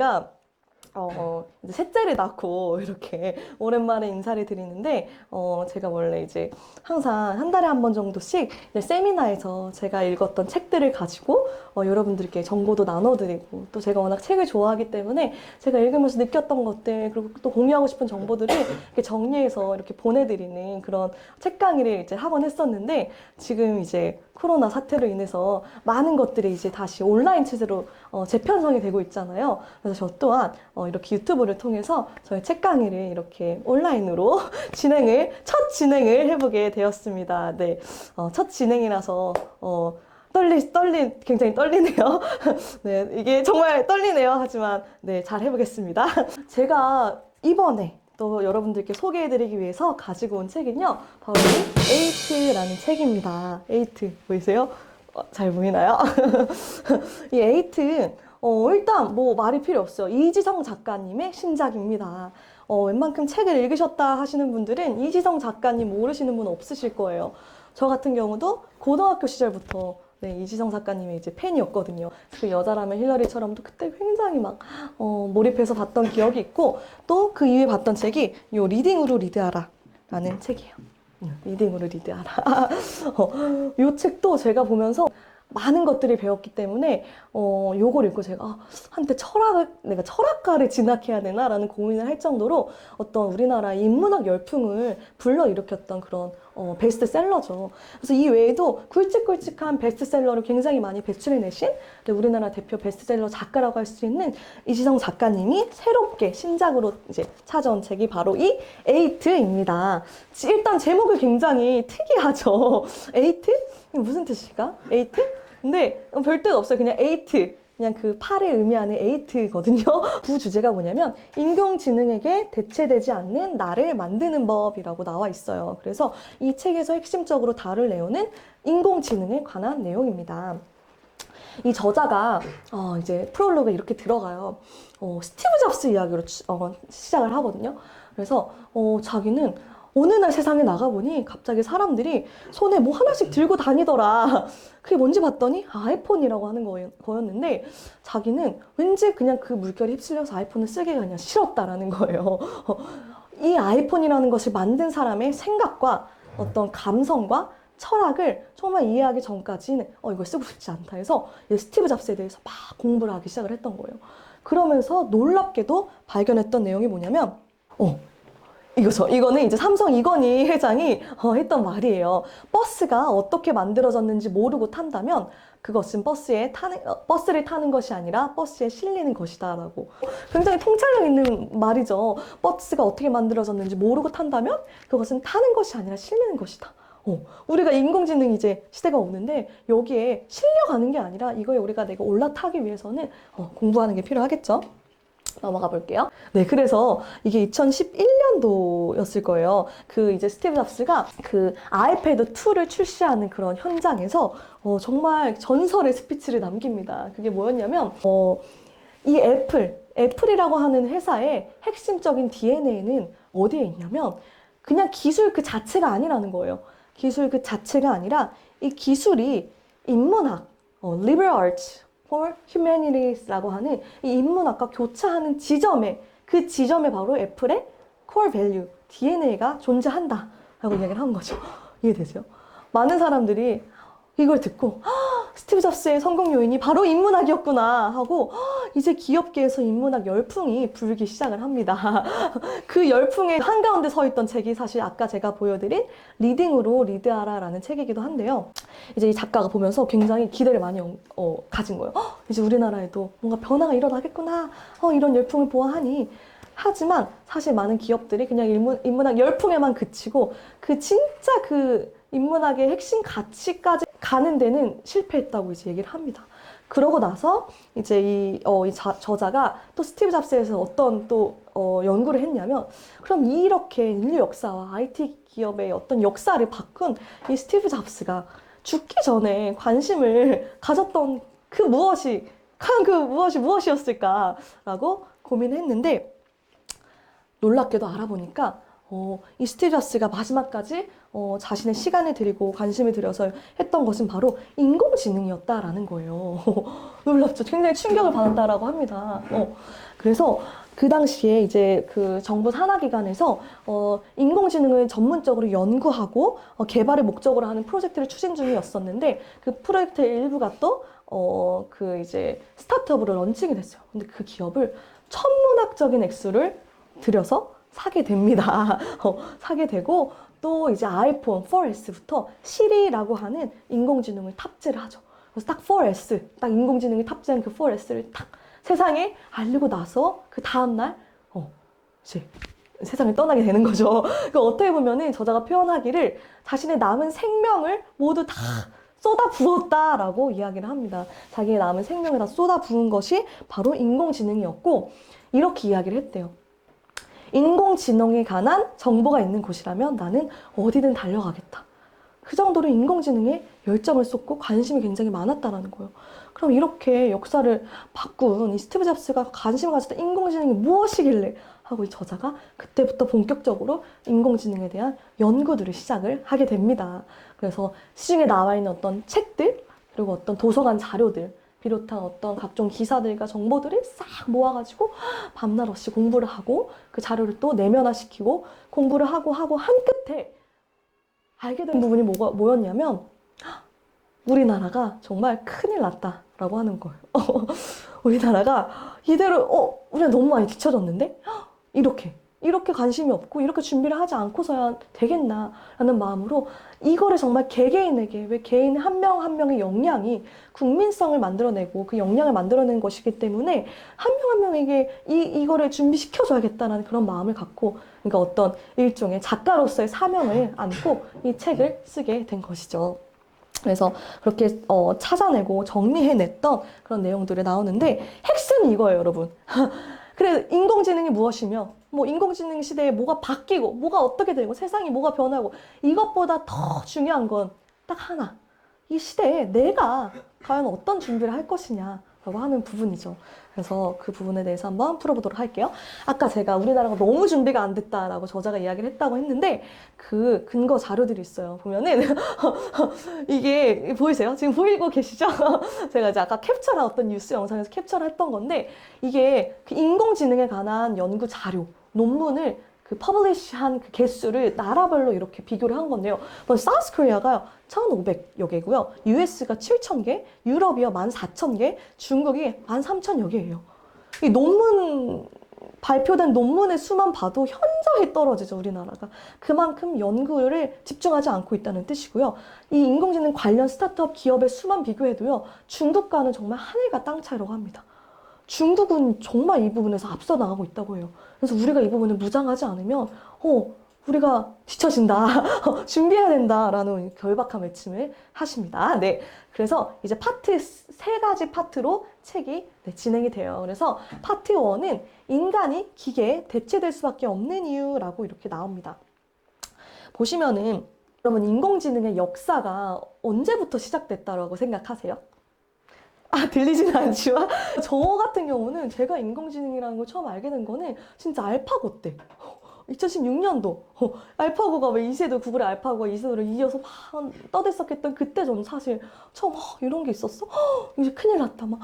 제가 이제 셋째를 낳고 이렇게 오랜만에 인사를 드리는데, 제가 원래 이제 항상 한 달에 한 번 정도씩 이제 세미나에서 제가 읽었던 책들을 가지고 여러분들께 정보도 나눠드리고, 또 제가 워낙 책을 좋아하기 때문에 제가 읽으면서 느꼈던 것들, 그리고 또 공유하고 싶은 정보들을 이렇게 정리해서 이렇게 보내드리는 그런 책 강의를 이제 하곤 했었는데, 지금 이제 코로나 사태로 인해서 많은 것들이 이제 다시 온라인 체제로 재편성이 되고 있잖아요. 그래서 저 또한 이렇게 유튜브를 통해서 저의 책 강의를 이렇게 온라인으로 첫 진행을 해보게 되었습니다. 네, 첫 진행이라서 굉장히 떨리네요. 네, 이게 정말 떨리네요. 하지만 네, 잘 해보겠습니다. 제가 이번에 또 여러분들께 소개해드리기 위해서 가지고 온 책은요, 바로 이 에이트라는 책입니다. 에이트 보이세요? 잘 보이나요? 이 에이트, 일단 뭐 말이 필요 없어요. 이지성 작가님의 신작입니다. 웬만큼 책을 읽으셨다 하시는 분들은 이지성 작가님 모르시는 분 없으실 거예요. 저 같은 경우도 고등학교 시절부터 네, 이지성 작가님의 이제 팬이었거든요. 그 여자라면 힐러리처럼도 그때 굉장히 막 몰입해서 봤던 기억이 있고, 또 그 이후에 봤던 책이 요 리딩으로 리드하라 라는 책이에요. 리딩으로 리드하라. 요 책도 제가 보면서 많은 것들을 배웠기 때문에 요걸 읽고 제가 한때 내가 철학과를 진학해야 되나라는 고민을 할 정도로 어떤 우리나라의 인문학 열풍을 불러일으켰던 그런 베스트셀러죠. 그래서 이 외에도 굵직굵직한 베스트셀러를 굉장히 많이 배출해내신 우리나라 대표 베스트셀러 작가라고 할 수 있는 이지성 작가님이 새롭게 신작으로 이제 찾아온 책이 바로 이 에이트입니다. 일단 제목이 굉장히 특이하죠. 에이트? 이게 무슨 뜻일까? 에이트? 근데 별 뜻 없어요. 그냥 에이트. 그냥 그 8을 의미하는 에이트거든요. 부 주제가 뭐냐면 인공지능에게 대체되지 않는 나를 만드는 법이라고 나와 있어요. 그래서 이 책에서 핵심적으로 다룰 내용은 인공지능에 관한 내용입니다. 이 저자가 이제 프롤로그에 이렇게 들어가요. 스티브 잡스 이야기로 시작을 하거든요. 그래서 자기는 어느 날 세상에 나가보니 갑자기 사람들이 손에 뭐 하나씩 들고 다니더라. 그게 뭔지 봤더니 아이폰이라고 하는 거였는데, 자기는 왠지 그냥 그 물결에 휩쓸려서 아이폰을 쓰기가 그냥 싫었다라는 거예요. 이 아이폰이라는 것을 만든 사람의 생각과 어떤 감성과 철학을 정말 이해하기 전까지는 이걸 쓰고 싶지 않다 해서 스티브 잡스에 대해서 막 공부를 하기 시작을 했던 거예요. 그러면서 놀랍게도 발견했던 내용이 뭐냐면 이거는 이제 삼성 이건희 회장이 했던 말이에요. 버스가 어떻게 만들어졌는지 모르고 탄다면 그것은 버스를 타는 것이 아니라 버스에 실리는 것이다 라고. 굉장히 통찰력 있는 말이죠. 버스가 어떻게 만들어졌는지 모르고 탄다면 그것은 타는 것이 아니라 실리는 것이다. 우리가 인공지능 이제 시대가 오는데 여기에 실려가는 게 아니라 이거에 내가 올라타기 위해서는 공부하는 게 필요하겠죠. 넘어가 볼게요. 네, 그래서 이게 2011년도였을 거예요. 이제 스티브 잡스가 그 아이패드 2를 출시하는 그런 현장에서 정말 전설의 스피치를 남깁니다. 그게 뭐였냐면 이 애플이라고 하는 회사의 핵심적인 DNA는 어디에 있냐면 그냥 기술 그 자체가 아니라는 거예요. 기술 그 자체가 아니라 이 기술이 인문학, liberal arts for humanities라고 하는 이 인문학과 교차하는 그 지점에 바로 애플의 core value, DNA가 존재한다 라고 이야기를 한 거죠. 이해되세요? 많은 사람들이 이걸 듣고 스티브 잡스의 성공 요인이 바로 인문학이었구나 하고 이제 기업계에서 인문학 열풍이 불기 시작을 합니다. 그 열풍의 한가운데 서 있던 책이 사실 아까 제가 보여드린 리딩으로 리드하라 라는 책이기도 한데요. 이제 이 작가가 보면서 굉장히 기대를 많이 가진 거예요. 이제 우리나라에도 뭔가 변화가 일어나겠구나. 이런 열풍을 보아하니. 하지만 사실 많은 기업들이 그냥 인문학 열풍에만 그치고 진짜 인문학의 핵심 가치까지 가는 데는 실패했다고 이제 얘기를 합니다. 그러고 나서 이제 이 저자가 또 스티브 잡스에서 어떤 또 연구를 했냐면, 그럼 이렇게 인류 역사와 IT 기업의 어떤 역사를 바꾼 이 스티브 잡스가 죽기 전에 관심을 가졌던 무엇이었을까라고 고민했는데, 놀랍게도 알아보니까 이 스티브 잡스가 마지막까지 자신의 시간을 들이고 관심을 들여서 했던 것은 바로 인공지능이었다라는 거예요. 놀랍죠? 굉장히 충격을 받았다라고 합니다. 그래서 그 당시에 이제 그 정부 산하기관에서 인공지능을 전문적으로 연구하고 개발을 목적으로 하는 프로젝트를 추진 중이었었는데 그 프로젝트의 일부가 또 그 이제 스타트업으로 런칭이 됐어요. 근데 그 기업을 천문학적인 액수를 들여서 사게 됩니다. 사게 되고 또 이제 아이폰 4S부터 시리라고 하는 인공지능을 탑재를 하죠. 그래서 딱 4S, 딱 인공지능이 탑재한 그 4S를 딱 세상에 알리고 나서 그 다음날 이제 세상을 떠나게 되는 거죠. 그러니까 어떻게 보면은 저자가 표현하기를 자신의 남은 생명을 모두 다 쏟아 부었다라고 이야기를 합니다. 자기의 남은 생명을 다 쏟아 부은 것이 바로 인공지능이었고 이렇게 이야기를 했대요. 인공지능에 관한 정보가 있는 곳이라면 나는 어디든 달려가겠다. 그 정도로 인공지능에 열정을 쏟고 관심이 굉장히 많았다라는 거예요. 그럼 이렇게 역사를 바꾼 이 스티브 잡스가 관심을 가졌던 인공지능이 무엇이길래 하고 이 저자가 그때부터 본격적으로 인공지능에 대한 연구들을 시작을 하게 됩니다. 그래서 시중에 나와 있는 어떤 책들 그리고 어떤 도서관 자료들 비롯한 어떤 각종 기사들과 정보들을 싹 모아가지고 밤낮 없이 공부를 하고 그 자료를 또 내면화시키고 공부를 하고 한 끝에 알게 된 부분이 뭐였냐면 우리나라가 정말 큰일 났다라고 하는 거예요. 우리나라가 이대로 우리가 너무 많이 뒤쳐졌는데 이렇게 관심이 없고 이렇게 준비를 하지 않고서야 되겠나라는 마음으로 이거를 정말 개개인에게 왜 개인 한 명 한 명의 역량이 국민성을 만들어내고 그 역량을 만들어내는 것이기 때문에 한 명 한 명에게 이거를 준비시켜줘야겠다는 그런 마음을 갖고 그러니까 어떤 일종의 작가로서의 사명을 안고 이 책을 쓰게 된 것이죠. 그래서 그렇게 찾아내고 정리해냈던 그런 내용들이 나오는데 핵심은 이거예요, 여러분. 그래 인공지능이 무엇이며 뭐 인공지능 시대에 뭐가 바뀌고 뭐가 어떻게 되고 세상이 뭐가 변하고 이것보다 더 중요한 건 딱 하나. 이 시대에 내가 과연 어떤 준비를 할 것이냐라고 하는 부분이죠. 그래서 그 부분에 대해서 한번 풀어보도록 할게요. 아까 제가 우리나라가 너무 준비가 안 됐다라고 저자가 이야기를 했다고 했는데 그 근거 자료들이 있어요. 보면은 이게 보이세요? 지금 보이고 계시죠? 제가 이제 아까 캡처한 어떤 뉴스 영상에서 캡처를 했던 건데 이게 그 인공지능에 관한 연구 자료, 논문을 그 퍼블리시한 그 개수를 나라별로 이렇게 비교를 한 건데요. 먼저 사우스 코리아가 1,500여 개고요. US가 7,000개, 유럽이요 14,000개, 중국이 13,000여 개예요. 이 논문 발표된 논문의 수만 봐도 현저히 떨어지죠, 우리나라가. 그만큼 연구를 집중하지 않고 있다는 뜻이고요. 이 인공지능 관련 스타트업 기업의 수만 비교해도요. 중국과는 정말 하늘과 땅 차이라고 합니다. 중국은 정말 이 부분에서 앞서 나가고 있다고 해요. 그래서 우리가 이 부분을 무장하지 않으면 우리가 뒤처진다. 준비해야 된다라는 결박한 외침을 하십니다. 네. 그래서 이제 파트 세 가지 파트로 책이 진행이 돼요. 그래서 파트 1은 인간이 기계에 대체될 수밖에 없는 이유라고 이렇게 나옵니다. 보시면은 여러분 인공지능의 역사가 언제부터 시작됐다고 생각하세요? 들리지는 않지만 저 같은 경우는 제가 인공지능이라는 걸 처음 알게 된 거는 진짜 알파고 때 2016년도 알파고가 왜 이세돌 구글의 알파고가 이세돌을 이어서 막 떠들썩했던 그때 저는 사실 처음 이런 게 있었어? 이제 큰일 났다 막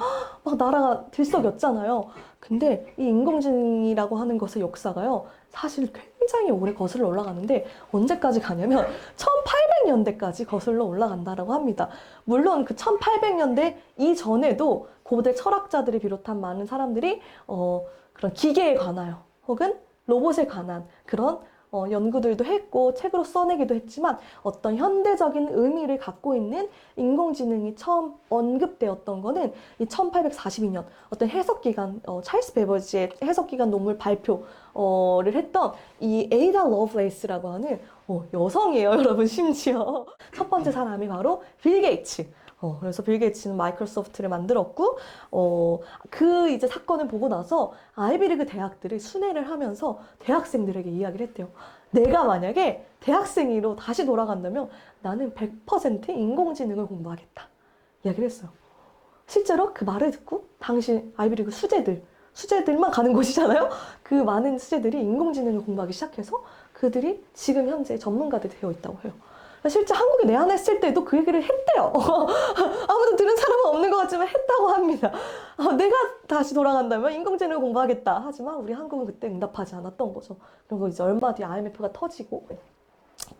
나라가 들썩였잖아요. 근데 이 인공지능이라고 하는 것의 역사가요 사실 굉장히 오래 거슬러 올라가는데 언제까지 가냐면 1800년대까지 거슬러 올라간다라고 합니다. 물론 그 1800년대 이전에도 고대 철학자들이 비롯한 많은 사람들이 그런 기계에 관하여 혹은 로봇에 관한 그런 연구들도 했고 책으로 써내기도 했지만 어떤 현대적인 의미를 갖고 있는 인공지능이 처음 언급되었던 거는 이 1842년 어떤 해석기관 찰스 베버지의 해석기관 논문 발표를 했던 이 에이다 러브레이스라고 하는 여성이에요, 여러분. 심지어 첫 번째 사람이 바로 빌 게이츠. 그래서 빌 게이츠는 마이크로소프트를 만들었고, 그 이제 사건을 보고 나서 아이비리그 대학들을 순회를 하면서 대학생들에게 이야기를 했대요. 내가 만약에 대학생으로 다시 돌아간다면 나는 100% 인공지능을 공부하겠다. 이야기를 했어요. 실제로 그 말을 듣고 당시 아이비리그 수재들만 가는 곳이잖아요. 그 많은 수재들이 인공지능을 공부하기 시작해서 그들이 지금 현재 전문가들이 되어 있다고 해요. 실제 한국에 내한했을 때도 그 얘기를 했대요. 아무도 들은 사람은 없는 것 같지만 했다고 합니다. 내가 다시 돌아간다면 인공지능을 공부하겠다. 하지만 우리 한국은 그때 응답하지 않았던 거죠. 그리고 이제 얼마 뒤에 IMF가 터지고,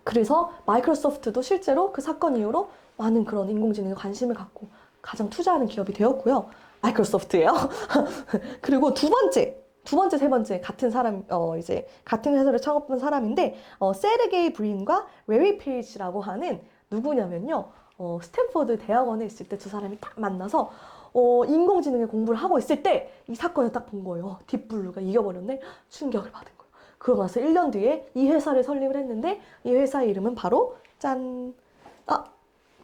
그래서 마이크로소프트도 실제로 그 사건 이후로 많은 그런 인공지능에 관심을 갖고 가장 투자하는 기업이 되었고요. 마이크로소프트예요. 그리고 두 번째, 세 번째 같은 사람, 이제 같은 회사를 창업한 사람인데, 세르게이 브린과 레리 페이지라고 하는 누구냐면요. 스탠퍼드 대학원에 있을 때 두 사람이 딱 만나서 인공지능의 공부를 하고 있을 때 이 사건을 딱 본 거예요. 딥블루가 이겨버렸네. 충격을 받은 거예요. 그러고 나서 1년 뒤에 이 회사를 설립을 했는데 이 회사의 이름은 바로 짠!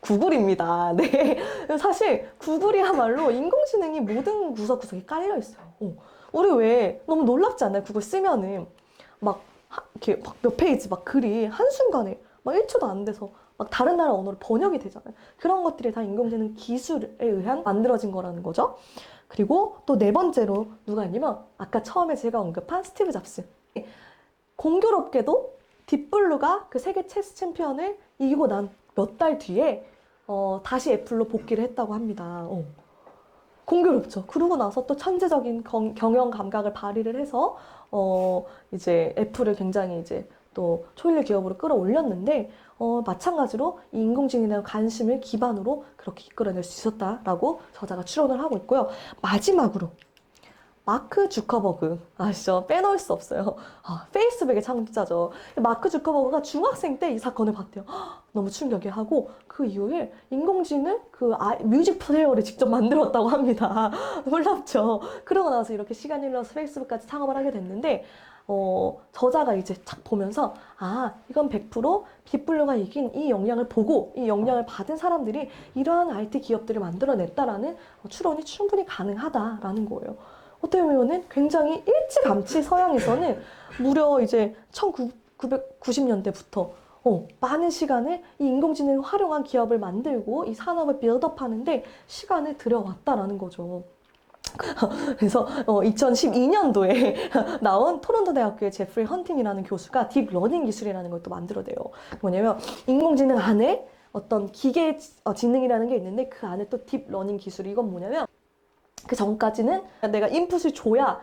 구글입니다. 네. 사실 구글이야말로 인공지능이 모든 구석구석에 깔려 있어요. 우리 왜 너무 놀랍지 않나요? 구글 쓰면은 이렇게 몇 페이지 글이 한순간에 1초도 안 돼서 다른 나라 언어로 번역이 되잖아요. 그런 것들이 다 인공지능 기술에 의한 만들어진 거라는 거죠. 그리고 또 네 번째로 누가 있냐면 아까 처음에 제가 언급한 스티브 잡스. 공교롭게도 딥블루가 그 세계 체스 챔피언을 이기고 난 몇 달 뒤에 다시 애플로 복귀를 했다고 합니다. 공교롭죠. 그러고 나서 또 천재적인 경영 감각을 발휘를 해서 이제 애플을 굉장히 이제 또 초일류 기업으로 끌어올렸는데 마찬가지로 이 인공지능에 대한 관심을 기반으로 그렇게 이끌어낼 수 있었다라고 저자가 추론을 하고 있고요. 마지막으로 마크 주커버그 아시죠? 빼놓을 수 없어요. 페이스북의 창립자죠. 마크 주커버그가 중학생 때 이 사건을 봤대요. 너무 충격이 하고 그 이후에 인공지능 뮤직 플레이어를 직접 만들었다고 합니다. 놀랍죠? 그러고 나서 이렇게 시간이 흘러서 페이스북까지 창업을 하게 됐는데 저자가 이제 착 보면서 이건 100% 딥블루가 이긴 이 역량을 보고 이 역량을 받은 사람들이 이러한 IT 기업들을 만들어냈다라는 추론이 충분히 가능하다라는 거예요. 어떻게 보면은 굉장히 일찌감치 서양에서는 무려 이제 1990년대부터 많은 시간을 이 인공지능을 활용한 기업을 만들고 이 산업을 빌드업하는데 시간을 들여왔다라는 거죠. 그래서 2012년도에 나온 토론토 대학교의 제프리 헌팅이라는 교수가 딥러닝 기술이라는 걸 또 만들어내요. 뭐냐면 인공지능 안에 어떤 기계 지능이라는 게 있는데 그 안에 또 딥러닝 기술이 이건 뭐냐면 그 전까지는 내가 인풋을 줘야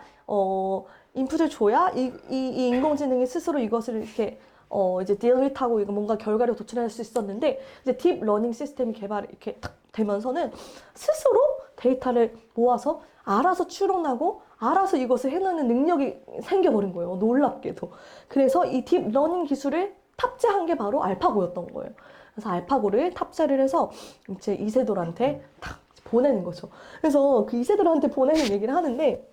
이 인공지능이 스스로 이것을 이렇게 이제 딜릿하고 이거 뭔가 결과를 도출할 수 있었는데 이제 딥러닝 시스템이 개발이 이렇게 탁 되면서는 스스로 데이터를 모아서 알아서 추론하고 알아서 이것을 해내는 능력이 생겨버린 거예요. 놀랍게도. 그래서 이 딥러닝 기술을 탑재한 게 바로 알파고였던 거예요. 그래서 알파고를 탑재를 해서 이제 이세돌한테 탁 보내는 거죠. 그래서 그 이세돌한테 보내는 얘기를 하는데,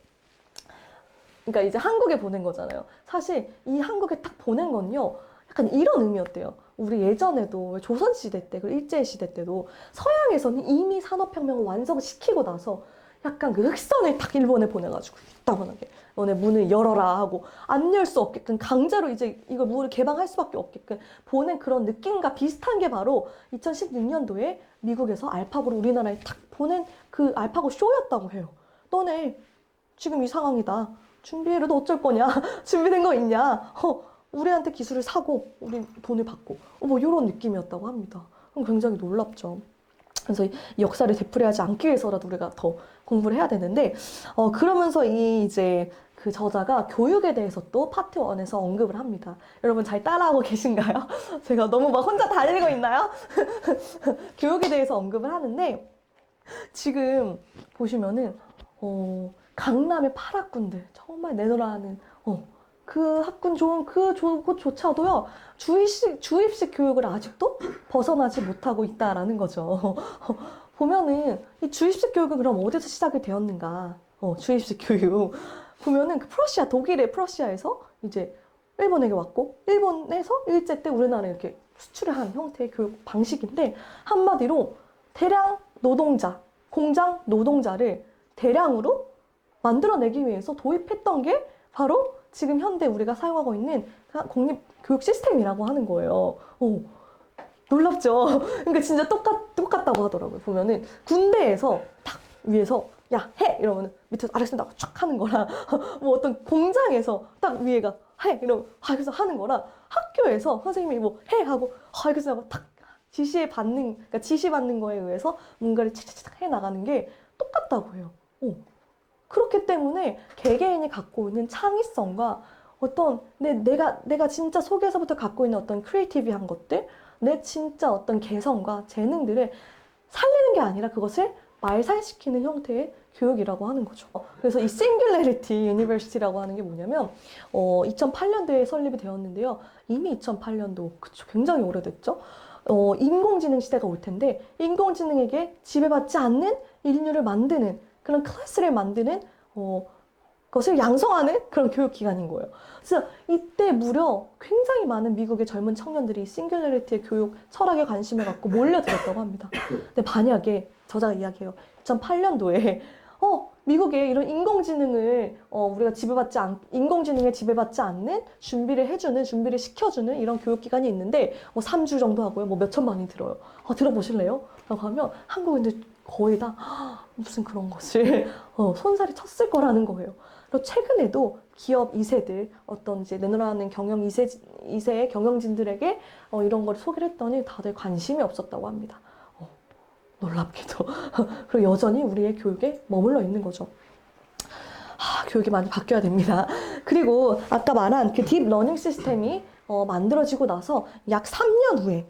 그러니까 이제 한국에 보낸 거잖아요. 사실 이 한국에 딱 보낸 건요, 약간 이런 의미였대요. 우리 예전에도 조선시대 때, 그리고 일제시대 때도 서양에서는 이미 산업혁명을 완성시키고 나서 약간 그 흑선을 딱 일본에 보내가지고 따분하게 너네 문을 열어라 하고 안 열 수 없게끔 강제로 이제 이걸 문을 개방할 수밖에 없게끔 보낸 그런 느낌과 비슷한 게 바로 2016년도에 미국에서 알파고를 우리나라에 탁 보낸 그 알파고 쇼였다고 해요. 너네 지금 이 상황이다. 준비해도 어쩔 거냐? 준비된 거 있냐? 우리한테 기술을 사고 우리 돈을 받고 뭐 이런 느낌이었다고 합니다. 굉장히 놀랍죠. 그래서 이 역사를 되풀이하지 않기 위해서라도 우리가 더 공부를 해야 되는데 그러면서 이제 그 저자가 교육에 대해서 또 파트 1에서 언급을 합니다. 여러분 잘 따라하고 계신가요? 제가 너무 막 혼자 달리고 있나요? 교육에 대해서 언급을 하는데 지금 보시면은 강남의 8학군들 정말 내놓으라는 그 학군 좋은 곳조차도요 주입식 교육을 아직도 벗어나지 못하고 있다라는 거죠. 보면은 이 주입식 교육은 그럼 어디서 시작이 되었는가? 주입식 교육 보면은 그 독일의 프러시아에서 이제 일본에게 왔고 일본에서 일제 때 우리나라에 이렇게 수출을 한 형태의 교육 방식인데 한마디로 대량 노동자, 공장 노동자를 대량으로 만들어내기 위해서 도입했던 게 바로 지금 현대 우리가 사용하고 있는 공립교육 시스템이라고 하는 거예요. 놀랍죠? 그러니까 진짜 똑같다고 하더라고요. 보면은 군대에서 딱 위에서 야, 해! 이러면 밑에서 아래서 쫙 하는 거라 뭐 어떤 공장에서 딱 위에가 해! 이러면 그래서 하는 거라 학교에서 선생님이 뭐 해! 하고 그래서 하고 탁 그러니까 지시받는 거에 의해서 뭔가를 착착착 해 나가는 게 똑같다고 해요. 그렇기 때문에 개개인이 갖고 있는 창의성과 어떤 내가 진짜 속에서부터 갖고 있는 어떤 크리에이티브한 것들, 내 진짜 어떤 개성과 재능들을 살리는 게 아니라 그것을 말살시키는 형태의 교육이라고 하는 거죠. 그래서 이 싱귤레리티 유니버시티라고 하는 게 뭐냐면 2008년도에 설립이 되었는데요. 이미 2008년도 그쵸, 굉장히 오래됐죠. 인공지능 시대가 올 텐데 인공지능에게 지배받지 않는 인류를 만드는 그런 클래스를 만드는 것을 양성하는 그런 교육기관인 거예요. 그래서 이때 무려 굉장히 많은 미국의 젊은 청년들이 싱귤레리티의 교육 철학에 관심을 갖고 몰려들었다고 합니다. 근데 만약에 저자가 이야기해요. 2008년도에 미국에 이런 인공지능을 우리가 인공지능에 지배받지 않는 준비를 시켜주는 이런 교육기관이 있는데 3주 정도 하고요. 몇 천만이 들어요. 들어보실래요? 라고 하면 한국인들 거의 다 무슨 그런 것을 손살이 쳤을 거라는 거예요. 그리고 최근에도 기업 2세들 어떤 이제 내노라는 경영 2세의 경영진들에게 이런 걸 소개를 했더니 다들 관심이 없었다고 합니다. 놀랍게도. 그리고 여전히 우리의 교육에 머물러 있는 거죠. 교육이 많이 바뀌어야 됩니다. 그리고 아까 말한 그 딥러닝 시스템이 만들어지고 나서 약 3년 후에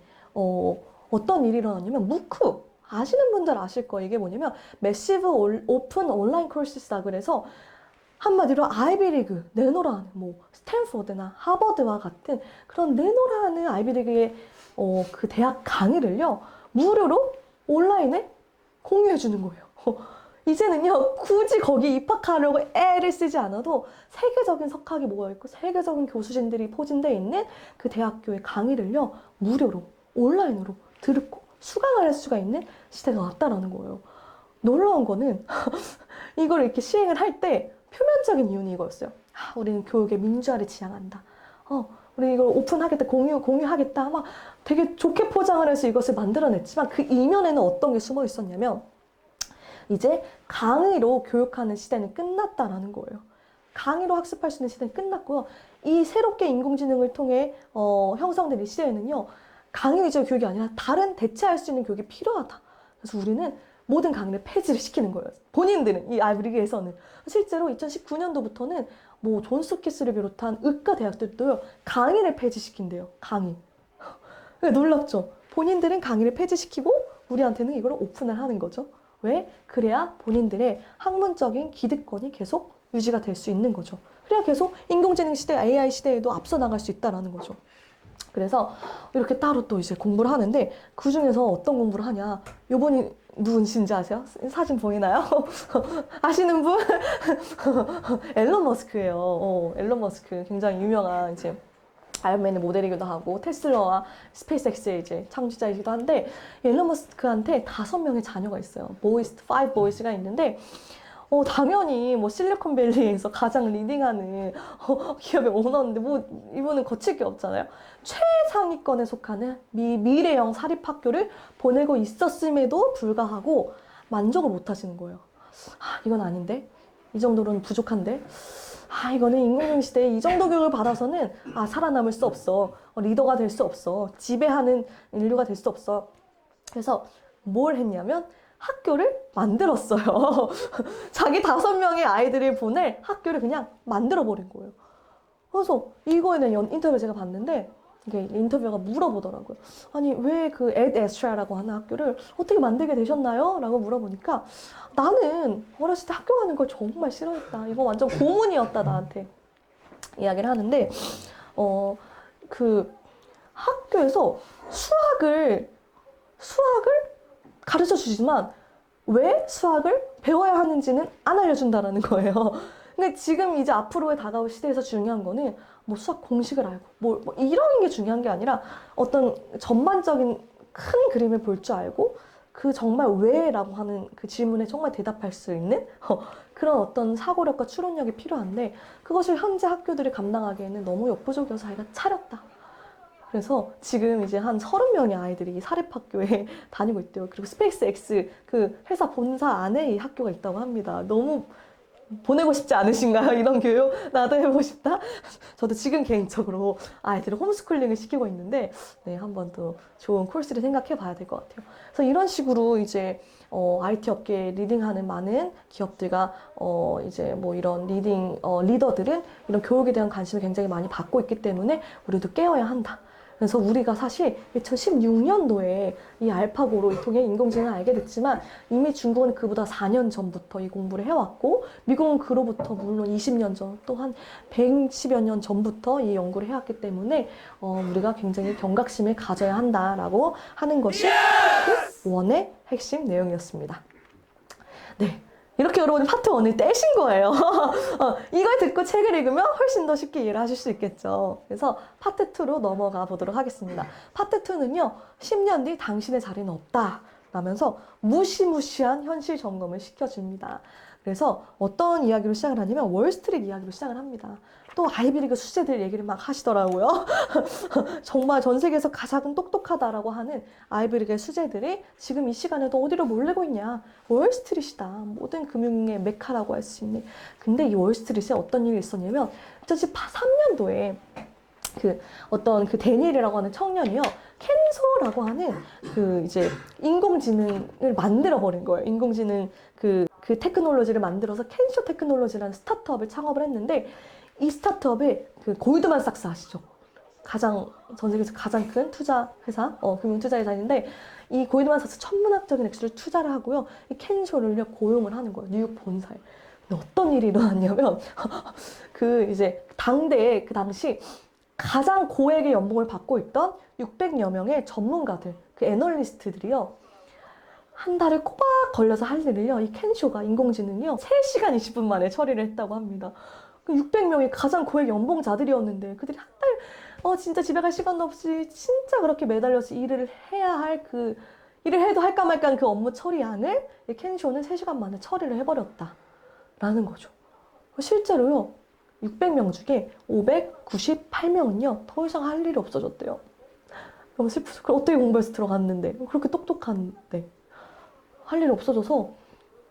어떤 일이 일어났냐면 무크 아시는 분들 아실 거예요. 이게 뭐냐면 매시브 오픈 온라인 코र्스다. 그래서 한마디로 아이비리그 내노라는 스탠포드나 하버드와 같은 그런 내노라는 아이비리그의 그 대학 강의를요 무료로 온라인에 공유해 주는 거예요. 이제는요 굳이 거기 입학하려고 애를 쓰지 않아도 세계적인 석학이 모여있고 세계적인 교수진들이 포진되어 있는 그 대학교의 강의를요 무료로 온라인으로 듣고 수강을 할 수가 있는 시대가 왔다라는 거예요. 놀라운 거는 이걸 이렇게 시행을 할 때 표면적인 이유는 이거였어요. 우리는 교육의 민주화를 지향한다. 우리 이걸 오픈하겠다, 공유하겠다. 막 되게 좋게 포장을 해서 이것을 만들어냈지만 그 이면에는 어떤 게 숨어 있었냐면 이제 강의로 교육하는 시대는 끝났다라는 거예요. 강의로 학습할 수 있는 시대는 끝났고요. 이 새롭게 인공지능을 통해 형성된 이 시대에는요. 강의 위주의 교육이 아니라 다른 대체할 수 있는 교육이 필요하다. 그래서 우리는 모든 강의를 폐지를 시키는 거예요. 본인들은, 이 아이비리그에서는. 실제로 2019년도부터는 존스 홉킨스를 비롯한 의과 대학들도요, 강의를 폐지시킨대요. 강의. 놀랍죠? 본인들은 강의를 폐지시키고 우리한테는 이걸 오픈을 하는 거죠. 왜? 그래야 본인들의 학문적인 기득권이 계속 유지가 될 수 있는 거죠. 그래야 계속 인공지능 시대, AI 시대에도 앞서 나갈 수 있다라는 거죠. 그래서 이렇게 따로 또 이제 공부를 하는데 그 중에서 어떤 공부를 하냐? 요번이 누군지 아세요? 사진 보이나요? 아시는 분? 앨런 머스크예요. 앨런 머스크 굉장히 유명한 이제 아이언맨의 모델이기도 하고 테슬라와 스페이스X의 이제 창시자이기도 한데 앨런 머스크한테 5명의 자녀가 있어요. five boys가 있는데 당연히 실리콘밸리에서 가장 리딩하는 기업의 오너인데 이분은 거칠 게 없잖아요. 최상위권에 속하는 미래형 사립학교를 보내고 있었음에도 불구하고 만족을 못 하시는 거예요. 이건 아닌데? 이 정도로는 부족한데? 이거는 인공지능 시대에 이 정도 교육을 받아서는 살아남을 수 없어. 리더가 될 수 없어. 지배하는 인류가 될 수 없어. 그래서 뭘 했냐면 학교를 만들었어요. 자기 5명의 아이들을 보낼 학교를 그냥 만들어버린 거예요. 그래서 이거에 대한 인터뷰를 제가 봤는데 이게 인터뷰가 물어보더라고요. 아니 왜 그 에드에스트라라고 하는 학교를 어떻게 만들게 되셨나요? 라고 물어보니까 나는 어렸을 때 학교 가는 걸 정말 싫어했다. 이거 완전 고문이었다 나한테 이야기를 하는데 그 학교에서 수학을 가르쳐 주지만 왜 수학을 배워야 하는지는 안 알려준다라는 거예요. 근데 지금 이제 앞으로의 다가올 시대에서 중요한 거는 수학 공식을 알고 이런 게 중요한 게 아니라 어떤 전반적인 큰 그림을 볼 줄 알고 그 정말 왜라고 하는 그 질문에 정말 대답할 수 있는 그런 어떤 사고력과 추론력이 필요한데 그것을 현재 학교들이 감당하기에는 너무 역부족이어서 아이가 차렸다. 그래서 지금 이제 한 30명의 아이들이 사립학교에 다니고 있대요. 그리고 스페이스 X 그 회사 본사 안에 이 학교가 있다고 합니다. 너무 보내고 싶지 않으신가요? 이런 교육 나도 해보고 싶다. 저도 지금 개인적으로 아이들을 홈스쿨링을 시키고 있는데, 네, 한번 또 좋은 코र्스를 생각해 봐야 될 것 같아요. 그래서 이런 식으로 이제 IT 업계에 리딩하는 많은 기업들과 이제 뭐 이런 리더들은 이런 교육에 대한 관심을 굉장히 많이 받고 있기 때문에 우리도 깨어야 한다. 그래서 우리가 사실 2016년도에 이 알파고를 통해 인공지능을 알게 됐지만 이미 중국은 그보다 4년 전부터 이 공부를 해왔고 미국은 그로부터 물론 20년 전, 또 한 110여 년 전부터 이 연구를 해왔기 때문에 우리가 굉장히 경각심을 가져야 한다라고 하는 것이 원의 핵심 내용이었습니다. 네. 이렇게 여러분이 파트 1을 떼신 거예요. 이걸 듣고 책을 읽으면 훨씬 더 쉽게 이해를 하실 수 있겠죠. 그래서 파트 2로 넘어가 보도록 하겠습니다. 파트 2는요, 10년 뒤 당신의 자리는 없다. 라면서 무시무시한 현실 점검을 시켜줍니다. 그래서 어떤 이야기로 시작을 하냐면 월스트리트 이야기로 시작을 합니다. 또 아이비리그 수재들 얘기를 막 하시더라고요. 정말 전 세계에서 가장 똑똑하다라고 하는 아이비리그의 수재들이 지금 이 시간에도 어디로 몰리고 있냐. 월스트리트이다. 모든 금융의 메카라고 할 수 있는. 근데 이 월스트리트에 어떤 일이 있었냐면 2003년도에 그 데니엘이라고 하는 청년이요. 캔소라고 하는 이제 인공지능을 만들어 버린 거예요. 인공지능 그 테크놀로지를 만들어서 캔쇼 테크놀로지라는 스타트업을 창업을 했는데 이 스타트업에 골드만삭스 아시죠? 전 세계에서 가장 큰 투자 회사, 금융 투자 회사인데 이 골드만삭스 천문학적인 액수를 투자를 하고요. 이 캔쇼를 고용을 하는 거예요. 뉴욕 본사에. 근데 어떤 일이 일어났냐면 이제 당대에 그 당시 가장 고액의 연봉을 받고 있던 600여 명의 전문가들, 애널리스트들이요. 한 달을 꼬박 걸려서 할 일을요. 이 캔쇼가 인공지능이요. 3시간 20분 만에 처리를 했다고 합니다. 600명이 가장 고액 연봉자들이었는데 그들이 한 달 진짜 집에 갈 시간도 없이 진짜 그렇게 매달려서 일을 해야 할 일을 해도 할까 말까 하는 그 업무 처리안을 이 캔쇼는 3시간 만에 처리를 해버렸다라는 거죠. 실제로요. 600명 중에 598명은요. 더 이상 할 일이 없어졌대요. 너무 슬프죠. 그럼 어떻게 공부해서 들어갔는데 그렇게 똑똑한데 할 일이 없어져서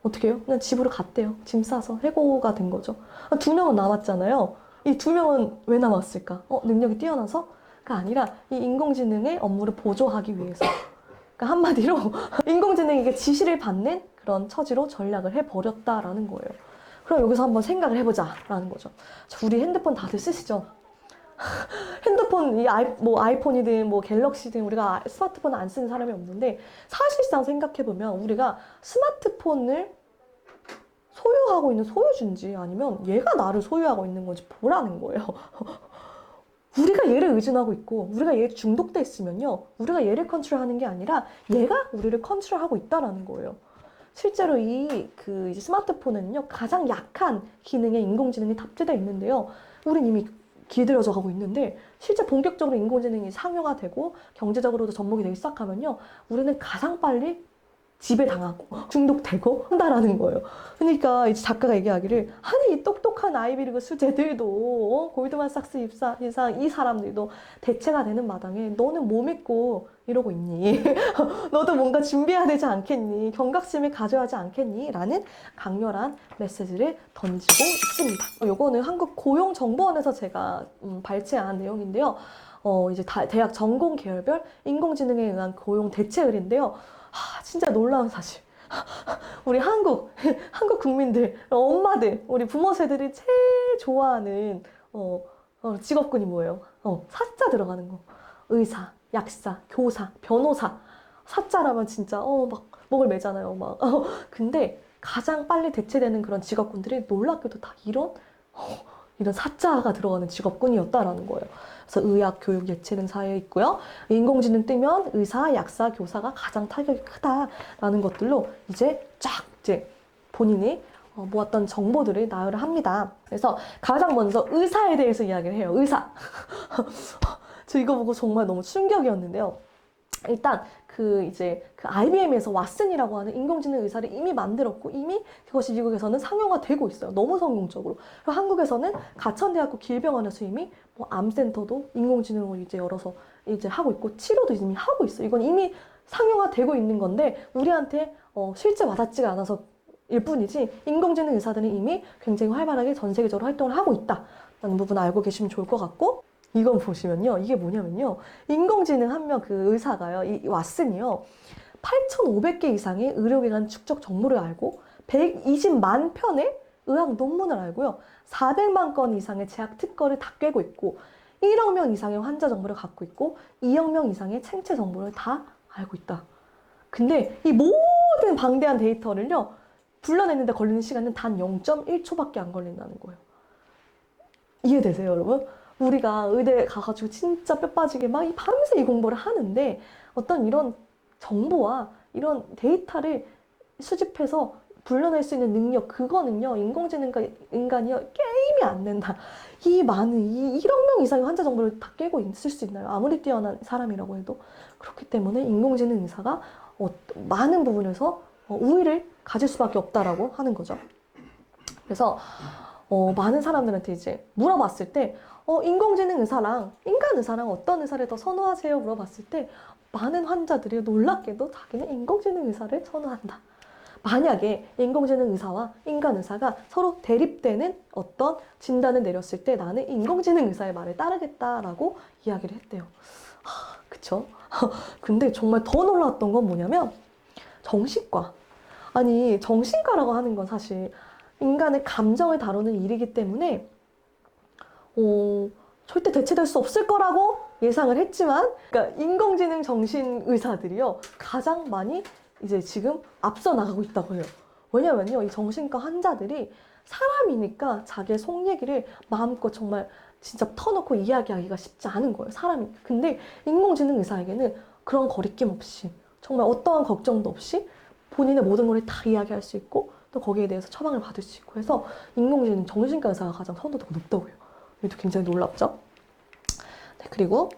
어떻게 해요? 그냥 집으로 갔대요. 짐 싸서 해고가 된 거죠. 2명은 남았잖아요. 이 2명은 왜 남았을까? 능력이 뛰어나서? 가 아니라 이 인공지능의 업무를 보조하기 위해서. 그러니까 한마디로 인공지능에게 지시를 받는 그런 처지로 전략을 해버렸다라는 거예요. 그럼 여기서 한번 생각을 해보자라는 거죠. 우리 핸드폰 다들 쓰시죠? 핸드폰, 아이폰이든 갤럭시든 우리가 스마트폰을 안 쓰는 사람이 없는데 사실상 생각해보면 우리가 스마트폰을 소유하고 있는 소유주인지 아니면 얘가 나를 소유하고 있는 건지 보라는 거예요. 우리가 얘를 의존하고 있고 우리가 얘에 중독돼 있으면요. 우리가 얘를 컨트롤하는 게 아니라 얘가 우리를 컨트롤하고 있다라는 거예요. 실제로 이제 스마트폰은요. 가장 약한 기능의 인공지능이 탑재되어 있는데요. 우린 이미 길들여져 가고 있는데 실제 본격적으로 인공지능이 상용화되고 경제적으로도 접목이 되기 시작하면요. 우리는 가장 빨리 지배당하고 중독되고 한다라는 거예요. 그러니까 이제 작가가 얘기하기를 아니 이 똑똑한 아이비리그 수재들도 골드만삭스 이상 이 사람들도 대체가 되는 마당에 너는 뭐 믿고 이러고 있니? 너도 뭔가 준비해야 되지 않겠니? 경각심을 가져야 하지 않겠니? 라는 강렬한 메시지를 던지고 있습니다. 요거는 한국고용정보원에서 제가 발췌한 내용인데요. 이제 대학 전공 계열별 인공지능에 의한 고용 대체율인데요. 진짜 놀라운 사실. 우리 한국 국민들, 엄마들, 우리 부모 세들이 제일 좋아하는 직업군이 뭐예요? 사자 들어가는 거. 의사, 약사, 교사, 변호사. 사자라면 진짜 막 목을 매잖아요. 근데 가장 빨리 대체되는 그런 직업군들이 놀랍게도 다 이런 사자가 들어가는 직업군이었다라는 거예요. 그래서 의학, 교육, 예체능, 사회에 있고요. 인공지능 뜨면 의사, 약사, 교사가 가장 타격이 크다라는 것들로 이제 본인이 모았던 정보들을 나열을 합니다. 그래서 가장 먼저 의사에 대해서 이야기를 해요. 의사. 저 이거 보고 정말 너무 충격이었는데요. 일단 이제 그 IBM에서 왓슨이라고 하는 인공지능 의사를 이미 만들었고 이미 그것이 미국에서는 상용화되고 있어요. 너무 성공적으로. 그리고 한국에서는 가천대학교 길병원에서 이미 뭐 암센터도 인공지능으로 이제 열어서 이제 하고 있고 치료도 이미 하고 있어요. 이건 이미 상용화되고 있는 건데 우리한테 실제 와닿지가 않아서 일 뿐이지 인공지능 의사들은 이미 굉장히 활발하게 전 세계적으로 활동을 하고 있다라는 부분 알고 계시면 좋을 것 같고 이건 보시면요. 이게 뭐냐면요. 인공지능 한 명 그 의사가요. 이 왓슨이요. 8,500개 이상의 의료기관 축적 정보를 알고 120만 편의 의학 논문을 알고요. 400만 건 이상의 제약 특허를 다 꿰고 있고 1억 명 이상의 환자 정보를 갖고 있고 2억 명 이상의 생체 정보를 다 알고 있다. 근데 이 모든 방대한 데이터를요. 불러내는데 걸리는 시간은 단 0.1초밖에 안 걸린다는 거예요. 이해되세요, 여러분? 우리가 의대 가가지고 진짜 뼈 빠지게 막 밤새 이 공부를 하는데 어떤 이런 정보와 이런 데이터를 수집해서 불러낼 수 있는 능력, 그거는요, 인공지능과 인간이요, 게임이 안 된다. 이 많은, 1억 명 이상의 환자 정보를 다 깨고 있을 수 있나요? 아무리 뛰어난 사람이라고 해도. 그렇기 때문에 인공지능 의사가 많은 부분에서 우위를 가질 수밖에 없다라고 하는 거죠. 그래서 많은 사람들한테 이제 물어봤을 때 인공지능 의사랑 인간 의사랑 어떤 의사를 더 선호하세요? 물어봤을 때 많은 환자들이 놀랍게도 자기는 인공지능 의사를 선호한다. 만약에 인공지능 의사와 인간 의사가 서로 대립되는 어떤 진단을 내렸을 때 나는 인공지능 의사의 말을 따르겠다라고 이야기를 했대요. 그쵸? 근데 정말 더 놀라웠던 건 뭐냐면 정신과. 아니 정신과라고 하는 건 사실 인간의 감정을 다루는 일이기 때문에 절대 대체될 수 없을 거라고 예상을 했지만 그러니까 인공지능 정신 의사들이요 가장 많이 이제 지금 앞서 나가고 있다고 해요. 왜냐면요 이 정신과 환자들이 사람이니까 자기의 속 얘기를 마음껏 정말 진짜 터놓고 이야기하기가 쉽지 않은 거예요. 사람이. 근데 인공지능 의사에게는 그런 거리낌 없이 정말 어떠한 걱정도 없이 본인의 모든 걸 다 이야기할 수 있고 또 거기에 대해서 처방을 받을 수 있고 해서 인공지능 정신과 의사가 가장 선호도가 높다고 해요. 이것도 굉장히 놀랍죠? 네, 그리고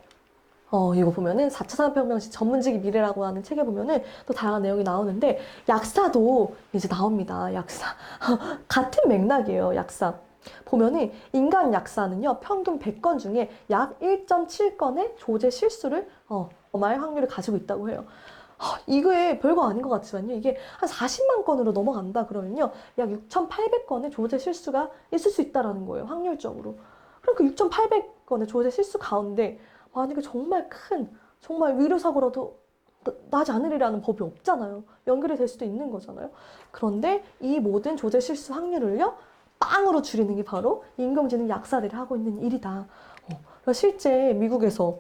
이거 보면은 4차 산업혁명 시 전문직의 미래라고 하는 책에 보면은 또 다양한 내용이 나오는데 약사도 이제 나옵니다. 약사. 같은 맥락이에요. 약사. 보면은 인간 약사는요 평균 100건 중에 약 1.7건의 조제 실수를 범할 확률을 가지고 있다고 해요. 이게 별거 아닌 것 같지만요. 이게 한 40만 건으로 넘어간다 그러면요. 약 6,800건의 조제 실수가 있을 수 있다라는 거예요. 확률적으로. 그럼 그 6,800건의 조제 실수 가운데 만약에 정말 위료사고라도 나지 않으리라는 법이 없잖아요. 연결이 될 수도 있는 거잖아요. 그런데 이 모든 조제 실수 확률을요. 빵으로 줄이는 게 바로 인공지능 약사들이 하고 있는 일이다. 실제 미국에서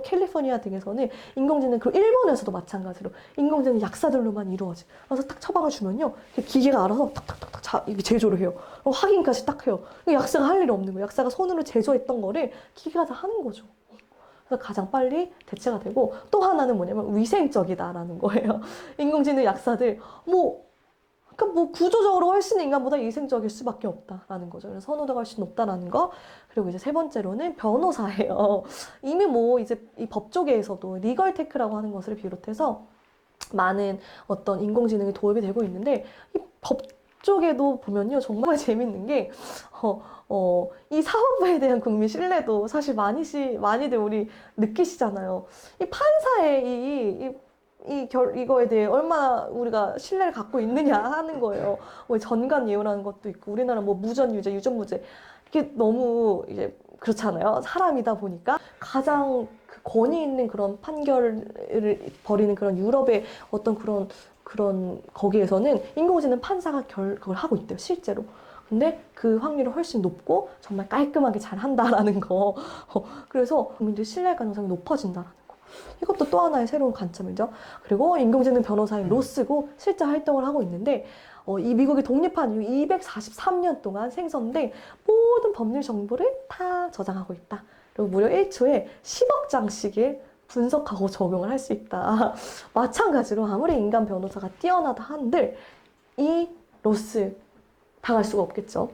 캘리포니아 등에서는 인공지능 그리고 일본에서도 마찬가지로 인공지능 약사들로만 이루어지. 그래서 딱 처방을 주면요, 기계가 알아서 탁탁탁탁 이게 제조를 해요. 확인까지 딱 해요. 약사가 할 일이 없는 거예요. 약사가 손으로 제조했던 거를 기계가 다 하는 거죠. 그래서 가장 빨리 대체가 되고 또 하나는 뭐냐면 위생적이다라는 거예요. 인공지능 약사들 그러니까 구조적으로 훨씬 인간보다 위생적일 수밖에 없다라는 거죠. 그래서 선호도가 훨씬 높다라는 거. 그리고 이제 세 번째로는 변호사예요. 이미 이제 이 법조계에서도 리걸 테크라고 하는 것을 비롯해서 많은 어떤 인공지능이 도입이 되고 있는데 이 법조계도 보면요 정말 재밌는 게 이 사법부에 대한 국민 신뢰도 사실 많이들 우리 느끼시잖아요. 이 판사의 이거에 대해 얼마나 우리가 신뢰를 갖고 있느냐 하는 거예요. 전관 예우라는 것도 있고, 우리나라 무전 유죄, 유전 무죄. 이게 너무 이제 그렇잖아요. 사람이다 보니까 가장 그 권위 있는 그런 판결을 벌이는 그런 유럽의 어떤 그런 거기에서는 인공지능 판사가 그걸 하고 있대요, 실제로. 근데 그 확률이 훨씬 높고 정말 깔끔하게 잘 한다라는 거. 그래서 국민들 신뢰 가능성이 높아진다라는 거. 이것도 또 하나의 새로운 관점이죠. 그리고 인공지능 변호사인 로스고 실제 활동을 하고 있는데 이 미국이 독립한 이후 243년 동안 생성된 모든 법률 정보를 다 저장하고 있다. 그리고 무려 1초에 10억 장씩을 분석하고 적용을 할 수 있다. 마찬가지로 아무리 인간 변호사가 뛰어나다 한들 이 로스 당할 수가 없겠죠.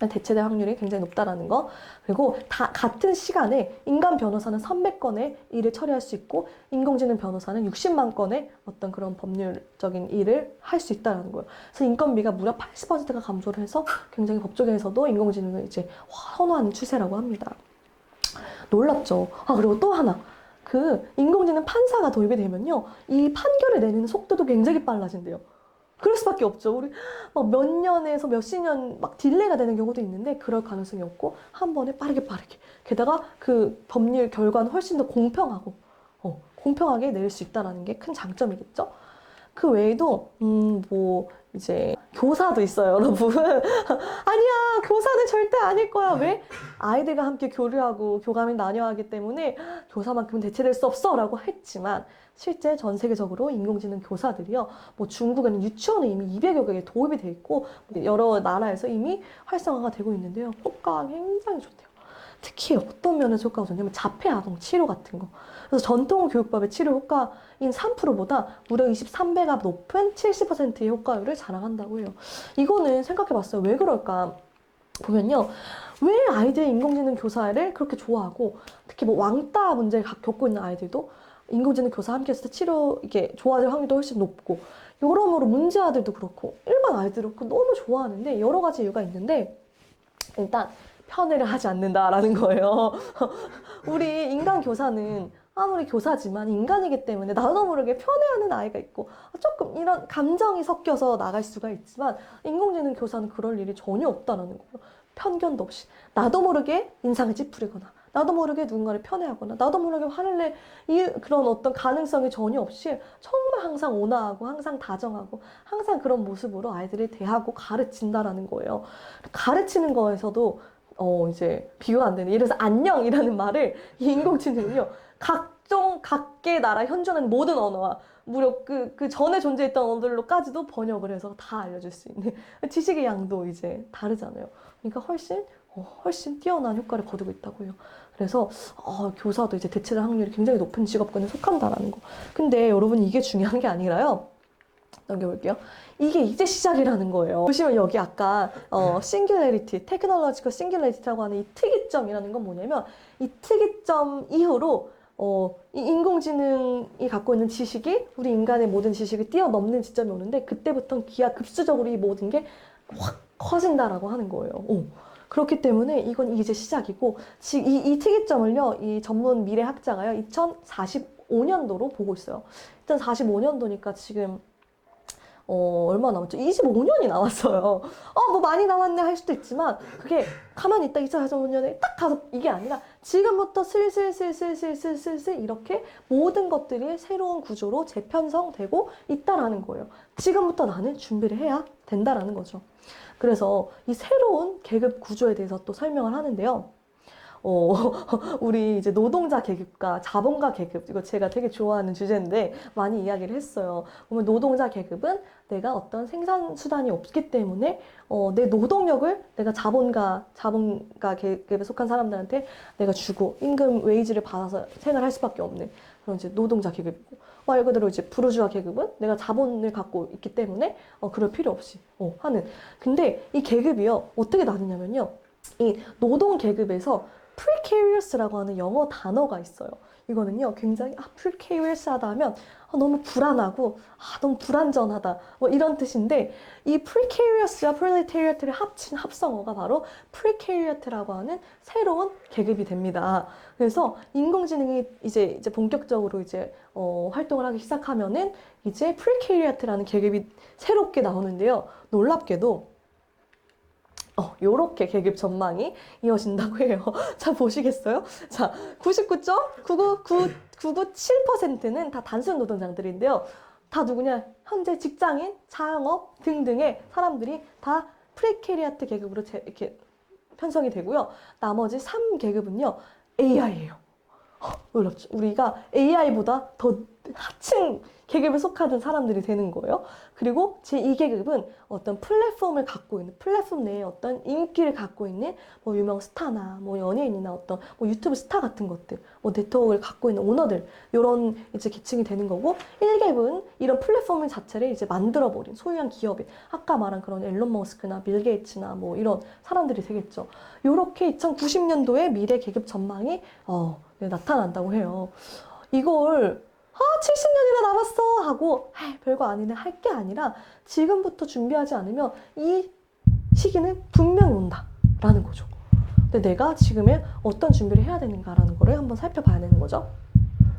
대체될 확률이 굉장히 높다라는 거. 그리고 다 같은 시간에 인간 변호사는 300건의 일을 처리할 수 있고 인공지능 변호사는 60만 건의 어떤 그런 법률적인 일을 할 수 있다는 거예요. 그래서 인건비가 무려 80%가 감소를 해서 굉장히 법조계에서도 인공지능을 이제 선호하는 추세라고 합니다. 놀랍죠? 아, 그리고 또 하나. 그 인공지능 판사가 도입이 되면요, 이 판결을 내리는 속도도 굉장히 빨라진대요. 그럴 수밖에 없죠. 우리 막 몇 년에서 몇십 년 막 딜레이가 되는 경우도 있는데 그럴 가능성이 없고 한 번에 빠르게. 게다가 그 법률 결과는 훨씬 더 공평하고 공평하게 내릴 수 있다는 게 큰 장점이겠죠. 그 외에도 뭐 이제 교사도 있어요, 여러분. 아니야, 교사는 절대 아닐 거야. 왜? 아이들과 함께 교류하고 교감이 나뉘어하기 때문에 교사만큼은 대체될 수 없어 라고 했지만 실제 전 세계적으로 인공지능 교사들이요, 뭐 중국에는 유치원에 이미 200여 개에 도입이 돼 있고 여러 나라에서 이미 활성화가 되고 있는데요. 효과가 굉장히 좋대요. 특히 어떤 면에서 효과가 좋냐면 자폐 아동 치료 같은 거. 그래서 전통 교육법의 치료 효과인 3%보다 무려 23배가 높은 70%의 효과율을 자랑한다고 해요. 이거는 생각해봤어요. 왜 그럴까? 보면요, 왜 아이들이 인공지능 교사를 그렇게 좋아하고, 특히 뭐 왕따 문제를 겪고 있는 아이들도 인공지능 교사 함께 했을 때 치료 이게 좋아질 확률도 훨씬 높고, 여러모로 문제 아들도 그렇고 일반 아이들도 그렇고 너무 좋아하는데 여러 가지 이유가 있는데, 일단 편애를 하지 않는다라는 거예요. 우리 인간 교사는 아무리 교사지만 인간이기 때문에 나도 모르게 편애하는 아이가 있고 조금 이런 감정이 섞여서 나갈 수가 있지만, 인공지능 교사는 그럴 일이 전혀 없다는 거예요. 편견도 없이 나도 모르게 인상을 찌푸리거나 나도 모르게 누군가를 편애하거나 나도 모르게 화를 낼 그런 어떤 가능성이 전혀 없이 정말 항상 온화하고 항상 다정하고 항상 그런 모습으로 아이들을 대하고 가르친다라는 거예요. 가르치는 거에서도 이제 비교가 안 되는, 예를 들어서 안녕이라는 말을 이 인공지능은요, 각계 나라 현존하는 모든 언어와 무려 그 전에 존재했던 언어들로까지도 번역을 해서 다 알려줄 수 있는, 지식의 양도 이제 다르잖아요. 그러니까 훨씬 뛰어난 효과를 거두고 있다고 해요. 그래서 교사도 이제 대체될 확률이 굉장히 높은 직업군에 속한다라는 거. 근데 여러분, 이게 중요한 게 아니라요. 넘겨볼게요. 이게 이제 시작이라는 거예요. 보시면 여기 아까 싱귤레리티, 테크놀로지컬 싱귤레리티라고 하는 이 특이점이라는 건 뭐냐면, 이 특이점 이후로 이 인공지능이 갖고 있는 지식이 우리 인간의 모든 지식을 뛰어넘는 지점이 오는데, 그때부터 기하급수적으로 이 모든 게 확 커진다라고 하는 거예요. 그렇기 때문에 이건 이제 시작이고, 이 특이점을요, 이 전문 미래학자가요, 2045년도로 보고 있어요. 2045년도니까 지금 얼마 남았죠? 25년이 남았어요. 뭐 많이 남았네 할 수도 있지만, 그게 가만히 있다 2045년에 딱 가서 이게 아니라 지금부터 슬슬 이렇게 모든 것들이 새로운 구조로 재편성되고 있다라는 거예요. 지금부터 나는 준비를 해야 된다라는 거죠. 그래서 이 새로운 계급 구조에 대해서 또 설명을 하는데요. 우리 이제 노동자 계급과 자본가 계급, 이거 제가 되게 좋아하는 주제인데 많이 이야기를 했어요. 보면 노동자 계급은 내가 어떤 생산 수단이 없기 때문에 내 노동력을 내가 자본가 계급에 속한 사람들한테 내가 주고 임금 웨이지를 받아서 생활할 수밖에 없는 그런 이제 노동자 계급이고, 말 그대로 이제 부르주아 계급은 내가 자본을 갖고 있기 때문에 그럴 필요 없이 하는. 근데 이 계급이요, 어떻게 나뉘냐면요, 이 노동 계급에서 precarious라고 하는 영어 단어가 있어요. 이거는요, 굉장히 precarious하다 하면 너무 불안하고 너무 불안전하다 뭐 이런 뜻인데, 이 precarious와 proletariat를 합친 합성어가 바로 precariat라고 하는 새로운 계급이 됩니다. 그래서 인공지능이 이제 본격적으로 이제 활동을 하기 시작하면은 이제 precariat라는 계급이 새롭게 나오는데요. 놀랍게도 요렇게 계급 전망이 이어진다고 해요. 자, 보시겠어요? 자, 99.997%는 다 단순 노동자들인데요. 다 누구냐? 현재 직장인, 자영업 등등의 사람들이 다 프레케리아트 계급으로 이렇게 편성이 되고요. 나머지 3계급은요, AI예요. 놀랍죠? 우리가 AI보다 더 하층 계급에 속하는 사람들이 되는 거예요. 그리고 제2계급은 어떤 플랫폼을 갖고 있는, 플랫폼 내에 어떤 인기를 갖고 있는 뭐 유명 스타나 뭐 연예인이나 어떤 뭐 유튜브 스타 같은 것들, 뭐 네트워크를 갖고 있는 오너들, 이런 이제 계층이 되는 거고, 1계급은 이런 플랫폼 자체를 이제 만들어버린 소유한 기업인, 아까 말한 그런 앨런 머스크나 빌 게이츠나 뭐 이런 사람들이 되겠죠. 요렇게 2090년도에 미래 계급 전망이 네, 나타난다고 해요. 이걸 70년이나 남았어 하고 별거 아니네 할 게 아니라 지금부터 준비하지 않으면 이 시기는 분명히 온다라는 거죠. 근데 내가 지금에 어떤 준비를 해야 되는가라는 거를 한번 살펴봐야 되는 거죠.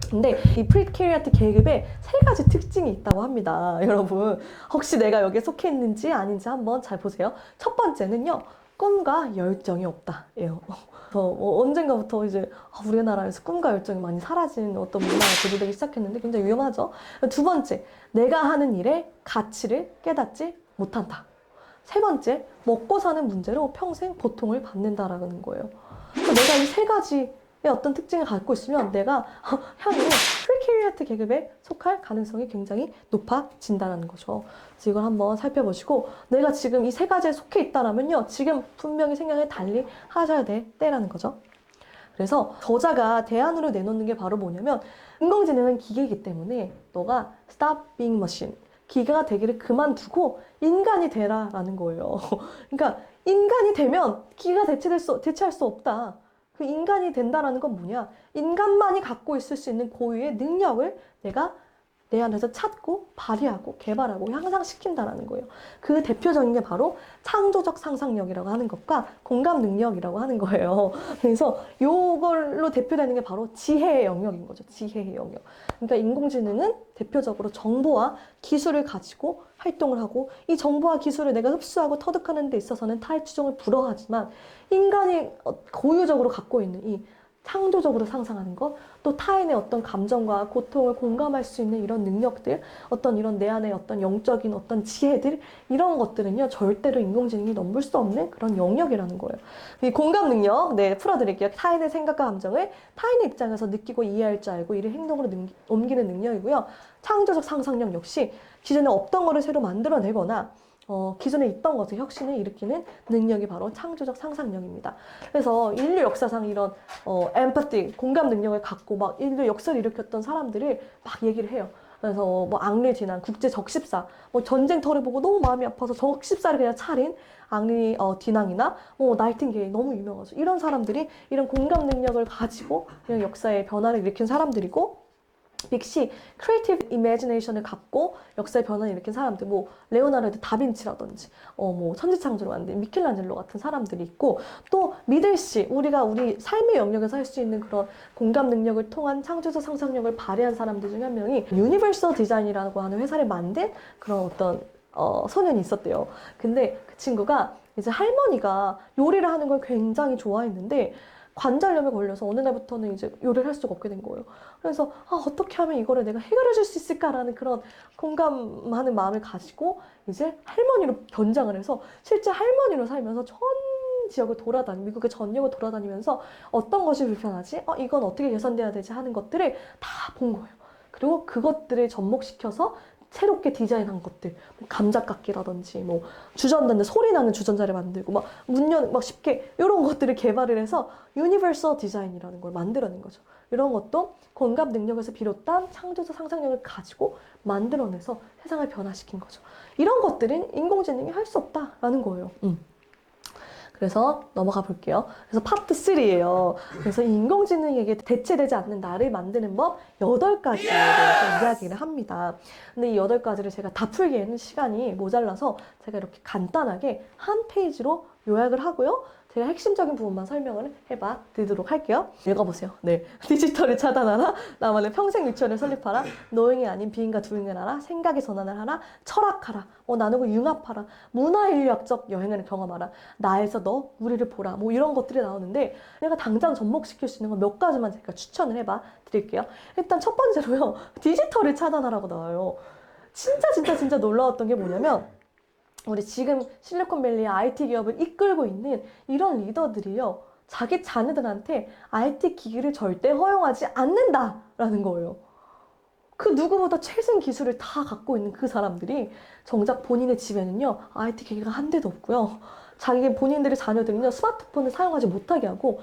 근데 이 프리캐리아트 계급에 3가지 특징이 있다고 합니다. 여러분, 혹시 내가 여기에 속해 있는지 아닌지 한번 잘 보세요. 첫 번째는요, 꿈과 열정이 없다예요. 언젠가부터 이제 우리나라에서 꿈과 열정이 많이 사라진 어떤 문화가 대두되기 시작했는데 굉장히 위험하죠. 두 번째, 내가 하는 일의 가치를 깨닫지 못한다. 세 번째, 먹고 사는 문제로 평생 고통을 받는다라는 거예요. 내가 이 3가지의 어떤 특징을 갖고 있으면 내가 향후 프리캐리아트 계급에 속할 가능성이 굉장히 높아진다는 거죠. 그래서 이걸 한번 살펴보시고, 내가 지금 이 3가지에 속해 있다라면요, 지금 분명히 생각을 달리 하셔야 될 때라는 거죠. 그래서 저자가 대안으로 내놓는 게 바로 뭐냐면, 인공지능은 기계이기 때문에 너가 stop being machine, 기계가 되기를 그만두고 인간이 되라라는 거예요. 그러니까 인간이 되면 기계가 대체할 수 없다. 그 인간이 된다라는 건 뭐냐? 인간만이 갖고 있을 수 있는 고유의 능력을 내가 내 안에서 찾고 발휘하고 개발하고 향상시킨다라는 거예요. 그 대표적인 게 바로 창조적 상상력이라고 하는 것과 공감 능력이라고 하는 거예요. 그래서 이걸로 대표되는 게 바로 지혜의 영역인 거죠. 지혜의 영역. 그러니까 인공지능은 대표적으로 정보와 기술을 가지고 활동을 하고, 이 정보와 기술을 내가 흡수하고 터득하는 데 있어서는 타의 추종을 불허하지만, 인간이 고유적으로 갖고 있는 이 창조적으로 상상하는 것, 또 타인의 어떤 감정과 고통을 공감할 수 있는 이런 능력들, 어떤 이런 내 안의 어떤 영적인 어떤 지혜들, 이런 것들은요, 절대로 인공지능이 넘볼 수 없는 그런 영역이라는 거예요. 이 공감 능력, 네, 풀어드릴게요. 타인의 생각과 감정을 타인의 입장에서 느끼고 이해할 줄 알고 이를 행동으로 옮기는 능력이고요. 창조적 상상력 역시 기존에 없던 거를 새로 만들어내거나 기존에 있던 것을 혁신을 일으키는 능력이 바로 창조적 상상력입니다. 그래서 인류 역사상 이런 엠파티, 공감 능력을 갖고 막 인류 역사를 일으켰던 사람들을 막 얘기를 해요. 그래서 뭐 앙리 디난 국제 적십사, 뭐 전쟁터를 보고 너무 마음이 아파서 적십사를 그냥 차린 앙리 디낭이나 뭐 나이팅게일, 너무 유명하죠. 이런 사람들이 이런 공감 능력을 가지고 그냥 역사의 변화를 일으킨 사람들이고, 빅시 크리에이티브 이미지네이션을 갖고 역사의 변화를 일으킨 사람들, 뭐 레오나르도 다빈치라든지 뭐 천지창조를 만든 미켈란젤로 같은 사람들이 있고, 또 미들시, 우리가 우리 삶의 영역에서 할 수 있는 그런 공감 능력을 통한 창조적 상상력을 발휘한 사람들 중에 한 명이 유니버설 디자인이라고 하는 회사를 만든 그런 어떤 소년이 있었대요. 근데 그 친구가 이제 할머니가 요리를 하는 걸 굉장히 좋아했는데 관절염에 걸려서 어느 날부터는 이제 요리를 할 수가 없게 된 거예요. 그래서 어떻게 하면 이거를 내가 해결해 줄 수 있을까라는 그런 공감하는 마음을 가지고 이제 할머니로 변장을 해서 실제 할머니로 살면서 전 지역을 미국의 전 지역을 돌아다니면서 어떤 것이 불편하지? 이건 어떻게 개선돼야 되지? 하는 것들을 다 본 거예요. 그리고 그것들을 접목시켜서 새롭게 디자인한 것들, 뭐 감자깎이라든지, 뭐 주전자인데 소리 나는 주전자를 만들고, 막 막 쉽게 이런 것들을 개발을 해서 유니버설 디자인이라는 걸 만들어낸 거죠. 이런 것도 공감 능력에서 비롯한 창조적 상상력을 가지고 만들어내서 세상을 변화시킨 거죠. 이런 것들은 인공지능이 할 수 없다라는 거예요. 그래서 넘어가 볼게요. 그래서 파트 3예요. 그래서 인공지능에게 대체되지 않는 나를 만드는 법 8가지에 대해서 이야기를 합니다. 근데 이 8가지를 제가 다 풀기에는 시간이 모자라서 제가 이렇게 간단하게 한 페이지로 요약을 하고요. 제가 핵심적인 부분만 설명을 해봐 드리도록 할게요. 읽어보세요. 네. 디지털을 차단하라. 나만의 평생 유치원을 설립하라. 노잉이 아닌 비인과 두잉을 하라. 생각의 전환을 하라. 철학하라. 나누고 융합하라. 문화인류학적 여행을 경험하라. 나에서 너, 우리를 보라. 뭐 이런 것들이 나오는데, 내가 당장 접목시킬 수 있는 건 몇 가지만 제가 추천을 해봐 드릴게요. 일단 첫 번째로요. 디지털을 차단하라고 나와요. 진짜 놀라웠던 게 뭐냐면, 우리 지금 실리콘밸리의 IT 기업을 이끌고 있는 이런 리더들이요, 자기 자녀들한테 IT 기기를 절대 허용하지 않는다라는 거예요. 그 누구보다 최신 기술을 다 갖고 있는 그 사람들이 정작 본인의 집에는요, IT 기기가 한 대도 없고요. 자기 본인들의 자녀들은요, 스마트폰을 사용하지 못하게 하고,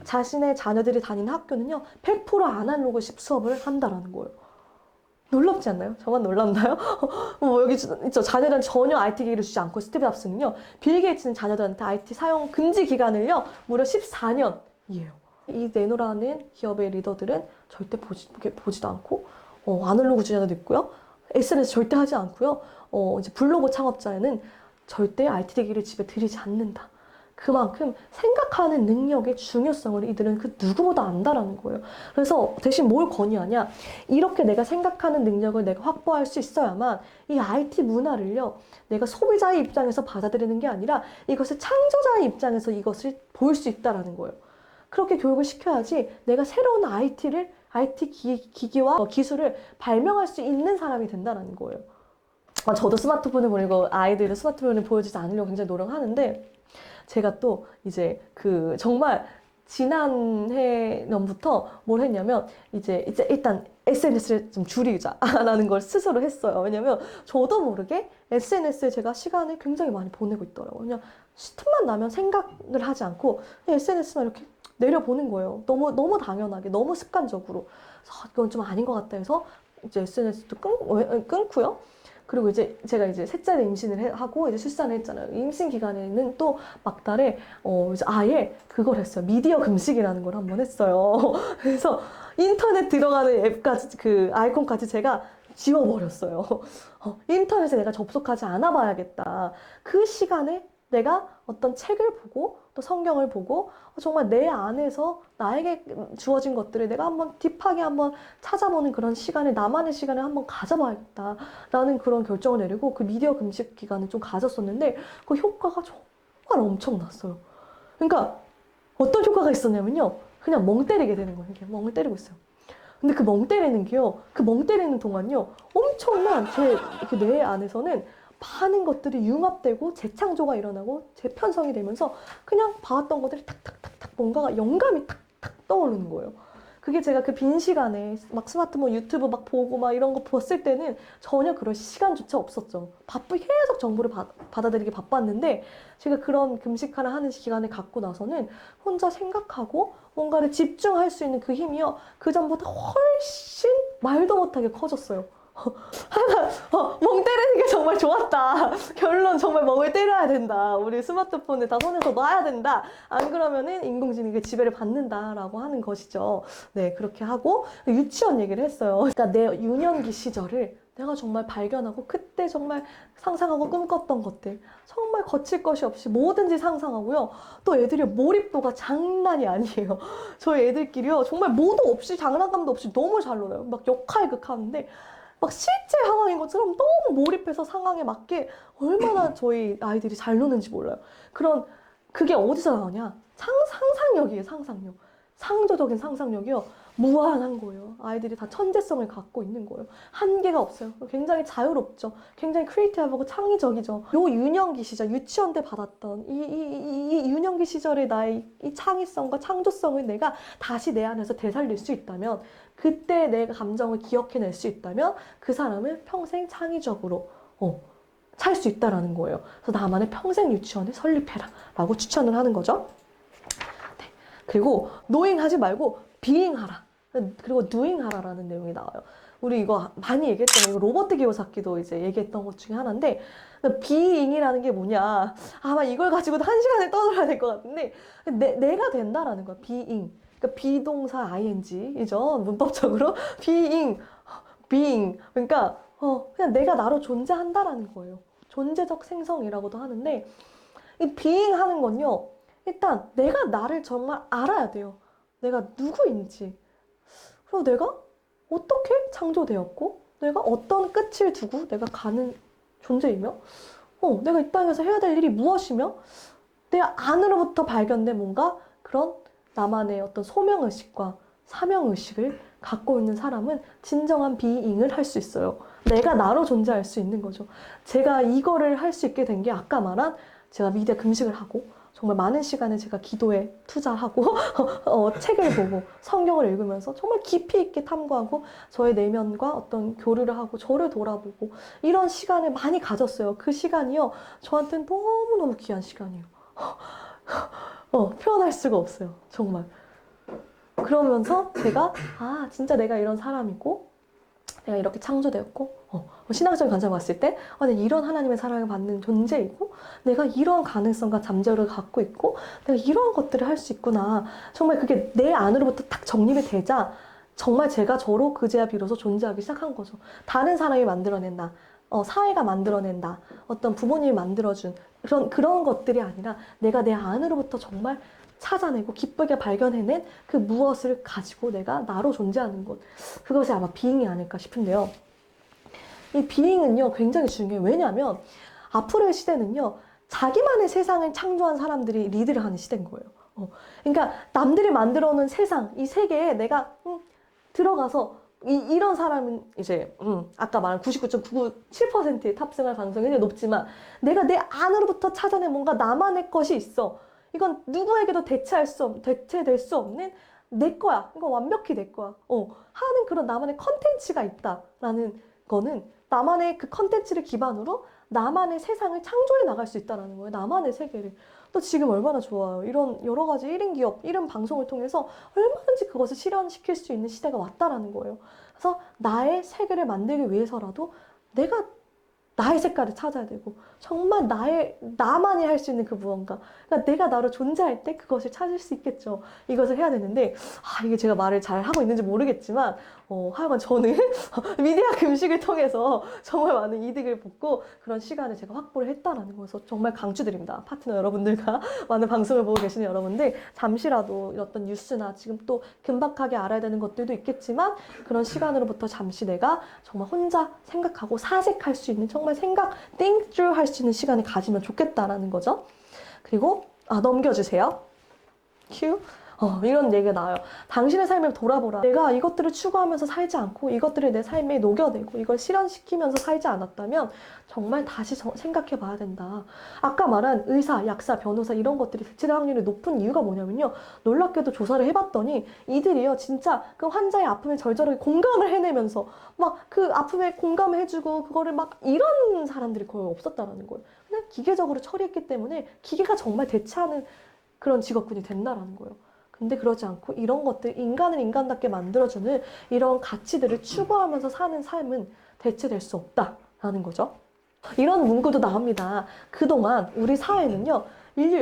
자신의 자녀들이 다니는 학교는요, 100% 아날로그식 수업을 한다라는 거예요. 놀랍지 않나요? 저만 놀랍나요? 여기 있죠. 자녀들한테 전혀 IT 기기를 주지 않고 스티브 잡스는요, 빌 게이츠는 자녀들한테 IT 사용 금지 기간을요, 무려 14년이에요. 이 내노라는 기업의 리더들은 절대 보지도 않고, 아날로그 주자도 있고요. SNS 절대 하지 않고요. 이제 블로그 창업자에는 절대 IT 기기를 집에 들이지 않는다. 그만큼 생각하는 능력의 중요성을 이들은 그 누구보다 안다라는 거예요. 그래서 대신 뭘 권유하냐? 이렇게 내가 생각하는 능력을 내가 확보할 수 있어야만 이 IT 문화를요, 내가 소비자의 입장에서 받아들이는 게 아니라 이것을 창조자의 입장에서 이것을 볼 수 있다라는 거예요. 그렇게 교육을 시켜야지 내가 새로운 IT 기기와 기술을 발명할 수 있는 사람이 된다는 거예요. 저도 스마트폰을 보내고 아이들은 스마트폰을 보여주지 않으려고 굉장히 노력하는데, 제가 또 이제 정말 지난해년부터 뭘 했냐면, 이제 일단 SNS를 좀 줄이자라는 걸 스스로 했어요. 왜냐면 저도 모르게 SNS에 제가 시간을 굉장히 많이 보내고 있더라고요. 그냥 틈만 나면 생각을 하지 않고 SNS만 이렇게 내려보는 거예요. 너무 당연하게, 너무 습관적으로. 그래서 이건 좀 아닌 것 같다 해서 이제 SNS도 끊고요. 그리고 이제 제가 이제 셋째를 임신을 하고 이제 출산을 했잖아요. 임신 기간에는 또 막달에 이제 아예 그걸 했어요. 미디어 금식이라는 걸 한번 했어요. 그래서 인터넷 들어가는 앱까지, 그 아이콘까지 제가 지워버렸어요. 인터넷에 내가 접속하지 않아 봐야겠다. 그 시간에 내가 어떤 책을 보고 또 성경을 보고 정말 내 안에서 나에게 주어진 것들을 내가 한번 딥하게 한번 찾아보는 그런 시간을, 나만의 시간을 한번 가져봐야겠다라는 그런 결정을 내리고 그 미디어 금식 기간을 좀 가졌었는데, 그 효과가 정말 엄청났어요. 그러니까 어떤 효과가 있었냐면요, 그냥 멍 때리게 되는 거예요. 이렇게 멍을 때리고 있어요. 근데 그 멍 때리는 게요, 그 멍 때리는 동안요, 엄청난 제 뇌 안에서는 많은 것들이 융합되고 재창조가 일어나고 재편성이 되면서 그냥 봐왔던 것들이 탁탁탁탁 뭔가가 영감이 탁탁 떠오르는 거예요. 그게 제가 그 빈 시간에 막 스마트폰 유튜브 막 보고 막 이런 거 봤을 때는 전혀 그럴 시간조차 없었죠. 계속 정보를 받아들이기 바빴는데, 제가 그런 금식하라 하는 기간을 갖고 나서는 혼자 생각하고 뭔가를 집중할 수 있는 그 힘이요, 그 전보다 훨씬 말도 못하게 커졌어요. 멍 때리는 게 정말 좋았다. 결론, 정말 멍을 때려야 된다. 우리 스마트폰을 다 손에서 놔야 된다. 안 그러면은 인공지능의 지배를 받는다라고 하는 것이죠. 네, 그렇게 하고 유치원 얘기를 했어요. 그러니까 내 유년기 시절을 내가 정말 발견하고 그때 정말 상상하고 꿈꿨던 것들, 정말 거칠 것이 없이 뭐든지 상상하고요. 또 애들이 몰입도가 장난이 아니에요. 저희 애들끼리요, 정말 뭐도 없이, 장난감도 없이 너무 잘 놀아요. 막 역할극 하는데 막 실제 상황인 것처럼 너무 몰입해서 상황에 맞게 얼마나 저희 아이들이 잘 노는지 몰라요. 그게 어디서 나오냐? 상상력이에요, 상상력. 창조적인 상상력이요, 무한한 거예요. 아이들이 다 천재성을 갖고 있는 거예요. 한계가 없어요. 굉장히 자유롭죠. 굉장히 크리에이티브하고 창의적이죠. 요 유년기 시절, 유치원 때 받았던 이 유년기 시절의 나의 이 창의성과 창조성을 내가 다시 내 안에서 되살릴 수 있다면, 그때 내 감정을 기억해낼 수 있다면 그 사람을 평생 창의적으로 살 수 있다라는 거예요. 그래서 나만의 평생 유치원을 설립해라 라고 추천을 하는 거죠. 네. 그리고 노잉하지 말고 비잉하라. 그리고 doing하라라는 내용이 나와요. 우리 이거 많이 얘기했잖아요. 이거 로버트 기요사키도 이제 얘기했던 것 중에 하나인데, being이라는 게 뭐냐, 아마 이걸 가지고도 한 시간을 떠들어야 될 것 같은데, 내가 된다라는 거야. being. 그러니까 비동사 ing이죠. 문법적으로 being. 그러니까 그냥 내가 나로 존재한다라는 거예요. 존재적 생성이라고도 하는데, 이 being 하는 건요, 일단 내가 나를 정말 알아야 돼요. 내가 누구인지. 그리고 내가 어떻게 창조되었고, 내가 어떤 끝을 두고 내가 가는 존재이며, 내가 이 땅에서 해야 될 일이 무엇이며, 내 안으로부터 발견된 뭔가 그런 나만의 어떤 소명의식과 사명의식을 갖고 있는 사람은 진정한 비잉을 할 수 있어요. 내가 나로 존재할 수 있는 거죠. 제가 이거를 할 수 있게 된 게 아까 말한 제가 미디어 금식을 하고 정말 많은 시간을 제가 기도에 투자하고 책을 보고 성경을 읽으면서 정말 깊이 있게 탐구하고 저의 내면과 어떤 교류를 하고 저를 돌아보고 이런 시간을 많이 가졌어요. 그 시간이요. 저한테는 너무너무 귀한 시간이에요. 표현할 수가 없어요. 정말. 그러면서 제가 진짜 내가 이런 사람이고 내가 이렇게 창조되었고 신앙적인 관점을 봤을 때 내가 이런 하나님의 사랑을 받는 존재이고 내가 이러한 가능성과 잠재력을 갖고 있고 내가 이러한 것들을 할 수 있구나. 정말 그게 내 안으로부터 딱 정립이 되자 정말 제가 저로 그제야 비로소 존재하기 시작한 거죠. 다른 사람이 만들어낸 나, 사회가 만들어낸 나, 어떤 부모님이 만들어준 그런 것들이 아니라 내가 내 안으로부터 정말 찾아내고 기쁘게 발견해낸 그 무엇을 가지고 내가 나로 존재하는 것. 그것이 아마 비잉이 아닐까 싶은데요. 이 비잉은요 굉장히 중요해요. 왜냐하면 앞으로의 시대는요 자기만의 세상을 창조한 사람들이 리드를 하는 시대인 거예요. 그러니까 남들이 만들어 놓은 세상, 이 세계에 내가 들어가서 이런 사람은 이제 아까 말한 99.997%의 탑승할 가능성이 굉장히 높지만 내가 내 안으로부터 찾아낸 뭔가 나만의 것이 있어. 이건 누구에게도 대체될 수 없는 내 거야. 이건 완벽히 내 거야. 하는 그런 나만의 컨텐츠가 있다라는 거는 나만의 그 컨텐츠를 기반으로 나만의 세상을 창조해 나갈 수 있다는 거예요. 나만의 세계를. 또 지금 얼마나 좋아요. 이런 여러 가지 1인 기업, 1인 방송을 통해서 얼마든지 그것을 실현시킬 수 있는 시대가 왔다라는 거예요. 그래서 나의 세계를 만들기 위해서라도 내가 나의 색깔을 찾아야 되고 정말 나만이 할 수 있는 그 무언가, 그러니까 내가 나로 존재할 때 그것을 찾을 수 있겠죠. 이것을 해야 되는데 이게 제가 말을 잘 하고 있는지 모르겠지만 하여간 저는 미디어 금식을 통해서 정말 많은 이득을 보고 그런 시간을 제가 확보를 했다라는 것을 정말 강추드립니다. 파트너 여러분들과 많은 방송을 보고 계시는 여러분들 잠시라도 어떤 뉴스나 지금 또 긴박하게 알아야 되는 것들도 있겠지만 그런 시간으로부터 잠시 내가 정말 혼자 생각하고 사색할 수 있는 정말 think through 할 수 있는 시간을 가지면 좋겠다라는 거죠. 그리고 넘겨주세요. 큐. 이런 얘기가 나와요. 당신의 삶을 돌아보라. 내가 이것들을 추구하면서 살지 않고 이것들을 내 삶에 녹여내고 이걸 실현시키면서 살지 않았다면 정말 다시 생각해 봐야 된다. 아까 말한 의사, 약사, 변호사 이런 것들이 대체될 확률이 높은 이유가 뭐냐면요. 놀랍게도 조사를 해봤더니 이들이요. 진짜 그 환자의 아픔에 절절하게 공감을 해내면서 막 그 아픔에 공감을 해주고 그거를 막 이런 사람들이 거의 없었다라는 거예요. 그냥 기계적으로 처리했기 때문에 기계가 정말 대체하는 그런 직업군이 된다라는 거예요. 근데 그러지 않고 이런 것들, 인간을 인간답게 만들어주는 이런 가치들을 추구하면서 사는 삶은 대체될 수 없다라는 거죠. 이런 문구도 나옵니다. 그동안 우리 사회는요,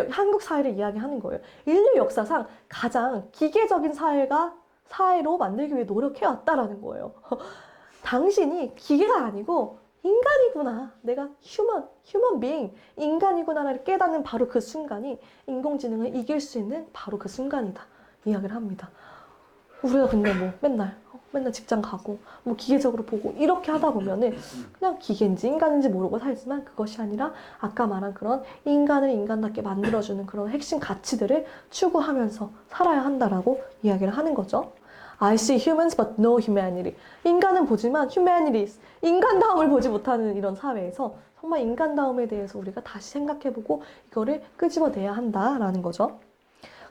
한국 사회를 이야기하는 거예요. 인류 역사상 가장 기계적인 사회로 만들기 위해 노력해왔다라는 거예요. 당신이 기계가 아니고 인간이구나. 내가 human being, 인간이구나를 깨닫는 바로 그 순간이 인공지능을 이길 수 있는 바로 그 순간이다. 이야기를 합니다. 우리가 근데 맨날 직장 가고, 기계적으로 보고, 이렇게 하다 보면은 그냥 기계인지 인간인지 모르고 살지만 그것이 아니라 아까 말한 그런 인간을 인간답게 만들어주는 그런 핵심 가치들을 추구하면서 살아야 한다라고 이야기를 하는 거죠. I see humans but no humanity. 인간은 보지만 humanities, 인간다움을 보지 못하는 이런 사회에서 정말 인간다움에 대해서 우리가 다시 생각해보고 이거를 끄집어내야 한다라는 거죠.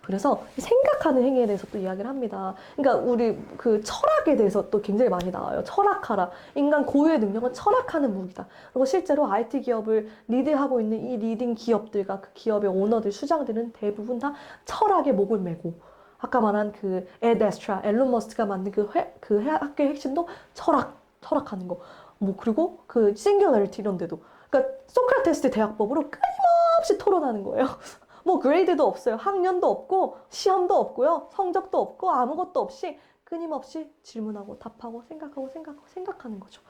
그래서 생각하는 행위에 대해서 또 이야기를 합니다. 그러니까 우리 그 철학에 대해서 또 굉장히 많이 나와요. 철학하라. 인간 고유의 능력은 철학하는 무기다. 그리고 실제로 IT 기업을 리드하고 있는 이 리딩 기업들과 그 기업의 오너들, 수장들은 대부분 다 철학에 목을 메고 아까 말한 그 에데스트라, 앨런 머스크가 만든 그 학교의 핵심도 철학하는 거. 그리고 그 싱귤러리티 이런 데도. 그러니까 소크라테스 대학법으로 끊임없이 토론하는 거예요. 그레이드도 없어요. 학년도 없고, 시험도 없고요. 성적도 없고, 아무것도 없이 끊임없이 질문하고 답하고 생각하는 거죠.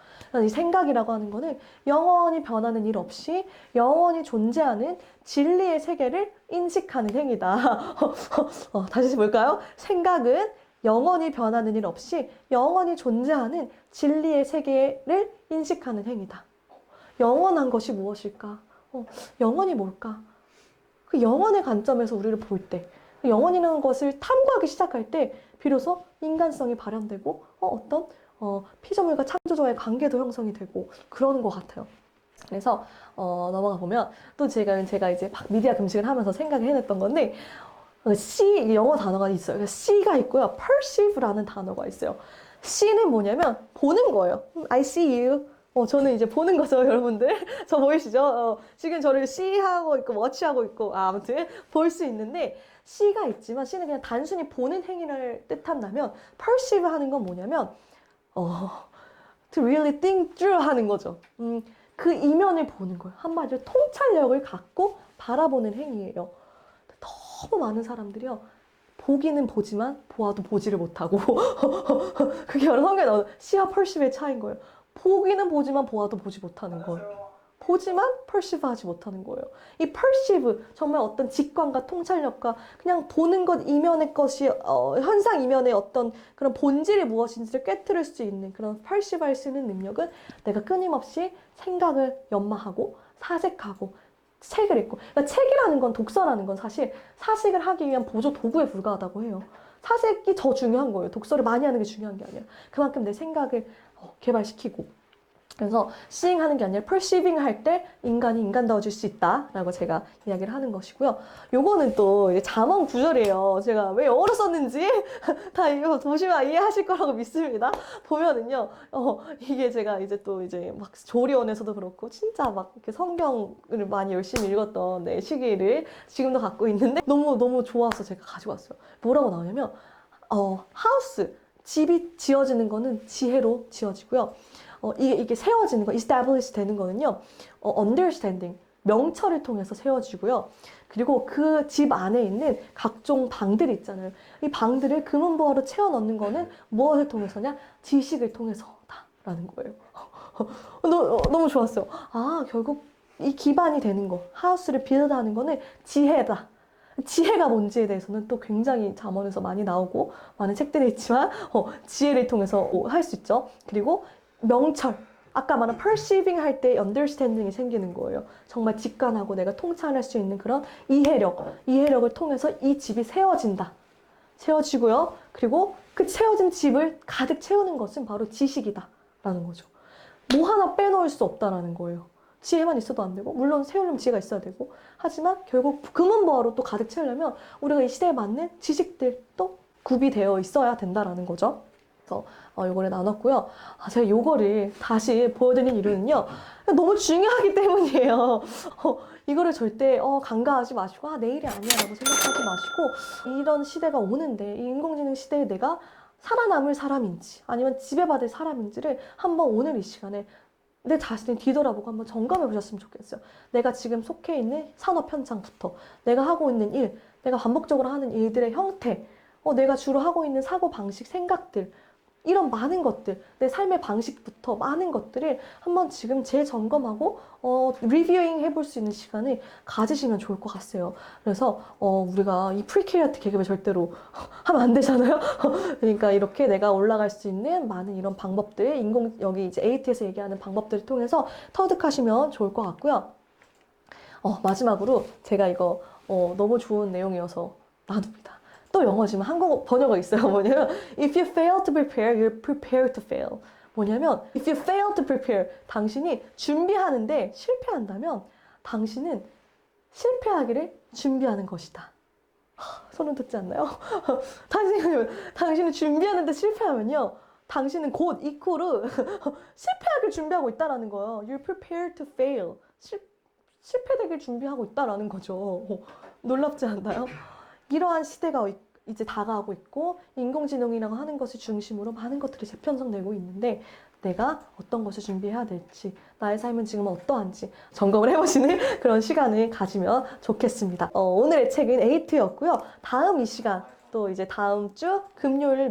이 생각이라고 하는 거는 영원히 변하는 일 없이 영원히 존재하는 진리의 세계를 인식하는 행위다. 다시 볼까요? 생각은 영원히 변하는 일 없이 영원히 존재하는 진리의 세계를 인식하는 행위다. 영원한 것이 무엇일까? 영원이 뭘까? 그 영원의 관점에서 우리를 볼 때, 영원이라는 것을 탐구하기 시작할 때 비로소 인간성이 발현되고 어떤 피조물과 창조자의 관계도 형성이 되고 그러는 것 같아요. 그래서 넘어가 보면 또 제가 이제 막 미디어 금식을 하면서 생각을 해냈던 건데 C 영어 단어가 있어요. C가 있고요. perceive라는 단어가 있어요. C는 뭐냐면 보는 거예요. I see you. 저는 이제 보는 거죠, 여러분들. 저 보이시죠? 지금 저를 C하고 있고, watch하고 있고, 아무튼 볼 수 있는데, C가 있지만, C는 그냥 단순히 보는 행위를 뜻한다면, perceive 하는 건 뭐냐면, to really think through 하는 거죠. 그 이면을 보는 거예요. 한마디로 통찰력을 갖고 바라보는 행위예요. 너무 많은 사람들이요. 보기는 보지만, 보아도 보지를 못하고, 그게 바로 성경에 나오는 C와 perceive의 차이인 거예요. 보기는 보지만 보아도 보지 못하는 거예요. 보지만 perceive 하지 못하는 거예요. 이 perceive, 정말 어떤 직관과 통찰력과 그냥 보는 것 이면의 것이, 현상 이면의 어떤 그런 본질이 무엇인지를 꿰뚫을 수 있는 그런 perceive 할 수 있는 능력은 내가 끊임없이 생각을 연마하고 사색하고 책을 읽고. 그러니까 책이라는 건, 독서라는 건 사실 사색을 하기 위한 보조 도구에 불과하다고 해요. 사색이 더 중요한 거예요. 독서를 많이 하는 게 중요한 게 아니라. 그만큼 내 생각을 개발시키고. 그래서 seeing 하는 게 아니라 perceiving 할 때 인간이 인간다워질 수 있다라고 제가 이야기를 하는 것이고요. 요거는 또 잠언 구절이에요. 제가 왜 영어로 썼는지 다 이거 보시면 이해하실 거라고 믿습니다. 보면은요, 이게 제가 이제 또 이제 막 조리원에서도 그렇고 진짜 막 이렇게 성경을 많이 열심히 읽었던 시기를 지금도 갖고 있는데 너무 좋아서 제가 가지고 왔어요. 뭐라고 나오냐면 하우스, 집이 지어지는 거는 지혜로 지어지고요. 이게 세워지는 거, establish 되는 거는요, understanding, 명철을 통해서 세워지고요. 그리고 그 집 안에 있는 각종 방들이 있잖아요. 이 방들을 금은보화로 채워 넣는 거는 무엇을 통해서냐? 지식을 통해서다라는 거예요. 너무 좋았어요. 결국 이 기반이 되는 거, 하우스를 빌드하는 거는 지혜다. 지혜가 뭔지에 대해서는 또 굉장히 잠언에서 많이 나오고 많은 책들이 있지만 지혜를 통해서 할 수 있죠. 그리고 명철, 아까 말한 perceiving 할 때 understanding이 생기는 거예요. 정말 직관하고 내가 통찰할 수 있는 그런 이해력을 통해서 이 집이 세워지고요. 그리고 그 세워진 집을 가득 채우는 것은 바로 지식이다라는 거죠. 뭐 하나 빼놓을 수 없다라는 거예요. 지혜만 있어도 안 되고, 물론 세우려면 지혜가 있어야 되고, 하지만 결국 금은보화로 또 가득 채우려면 우리가 이 시대에 맞는 지식들도 구비되어 있어야 된다라는 거죠. 그래서 요거를 나눴고요. 제가 요거를 다시 보여드린 이유는요, 너무 중요하기 때문이에요. 이거를 절대 간과하지 마시고 내일이 아니야 라고 생각하지 마시고, 이런 시대가 오는데 이 인공지능 시대에 내가 살아남을 사람인지 아니면 지배받을 사람인지를 한번 오늘 이 시간에 내 자신을 뒤돌아보고 한번 점검해 보셨으면 좋겠어요. 내가 지금 속해 있는 산업 현장부터, 내가 하고 있는 일, 내가 반복적으로 하는 일들의 형태, 내가 주로 하고 있는 사고 방식, 생각들, 이런 많은 것들, 내 삶의 방식부터 많은 것들을 한번 지금 재점검하고 리뷰잉 해볼 수 있는 시간을 가지시면 좋을 것 같아요. 그래서 우리가 이 프리캐리어트 계급을 절대로 하면 안 되잖아요. 그러니까 이렇게 내가 올라갈 수 있는 많은 이런 방법들, 여기 이제 AT에서 얘기하는 방법들을 통해서 터득하시면 좋을 것 같고요. 마지막으로 제가 이거 너무 좋은 내용이어서 나눕니다. 또 영어지만 한국어 번역어 있어요. 뭐냐면 if you fail to prepare, you're prepared to fail. 뭐냐면 if you fail to prepare, 당신이 준비하는데 실패한다면 당신은 실패하기를 준비하는 것이다. 소름 돋지 않나요? 당신은 준비하는데 실패하면요, 당신은 곧 이코르 실패하길 준비하고 있다라는 거예요. You're prepared to fail. 실패되길 준비하고 있다라는 거죠. 놀랍지 않나요? 이러한 시대가 이제 다가오고 있고, 인공지능이라고 하는 것을 중심으로 많은 것들이 재편성되고 있는데, 내가 어떤 것을 준비해야 될지, 나의 삶은 지금 어떠한지 점검을 해보시는 그런 시간을 가지면 좋겠습니다. 오늘의 책은 에이트였고요. 다음 이 시간, 또 이제 다음 주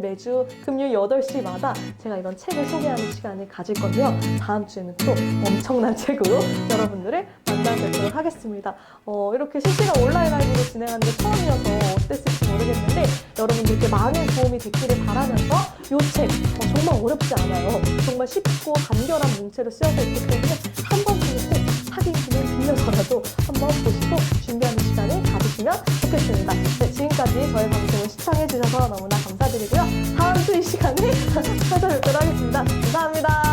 매주 금요일 8시마다 제가 이런 책을 소개하는 시간을 가질 건데요. 다음 주에는 또 엄청난 책으로 여러분들을 만나뵙도록 하겠습니다. 이렇게 실시간 온라인 라이브로 진행하는 게 처음이어서 어땠을지 모르겠는데, 여러분들께 많은 도움이 됐기를 바라면서 이 책 정말 어렵지 않아요. 정말 쉽고 간결한 문체로 쓰여져 있기 때문에 한 번쯤은 꼭 확인을 빌려서라도 한번 보시고 준비하는 시간을 가지시면 좋겠습니다. 네, 지금까지 저희 방송을 시청해주셔서 너무나 감사드리고요. 다음 주 이 시간에 찾아뵙도록 하겠습니다. 감사합니다.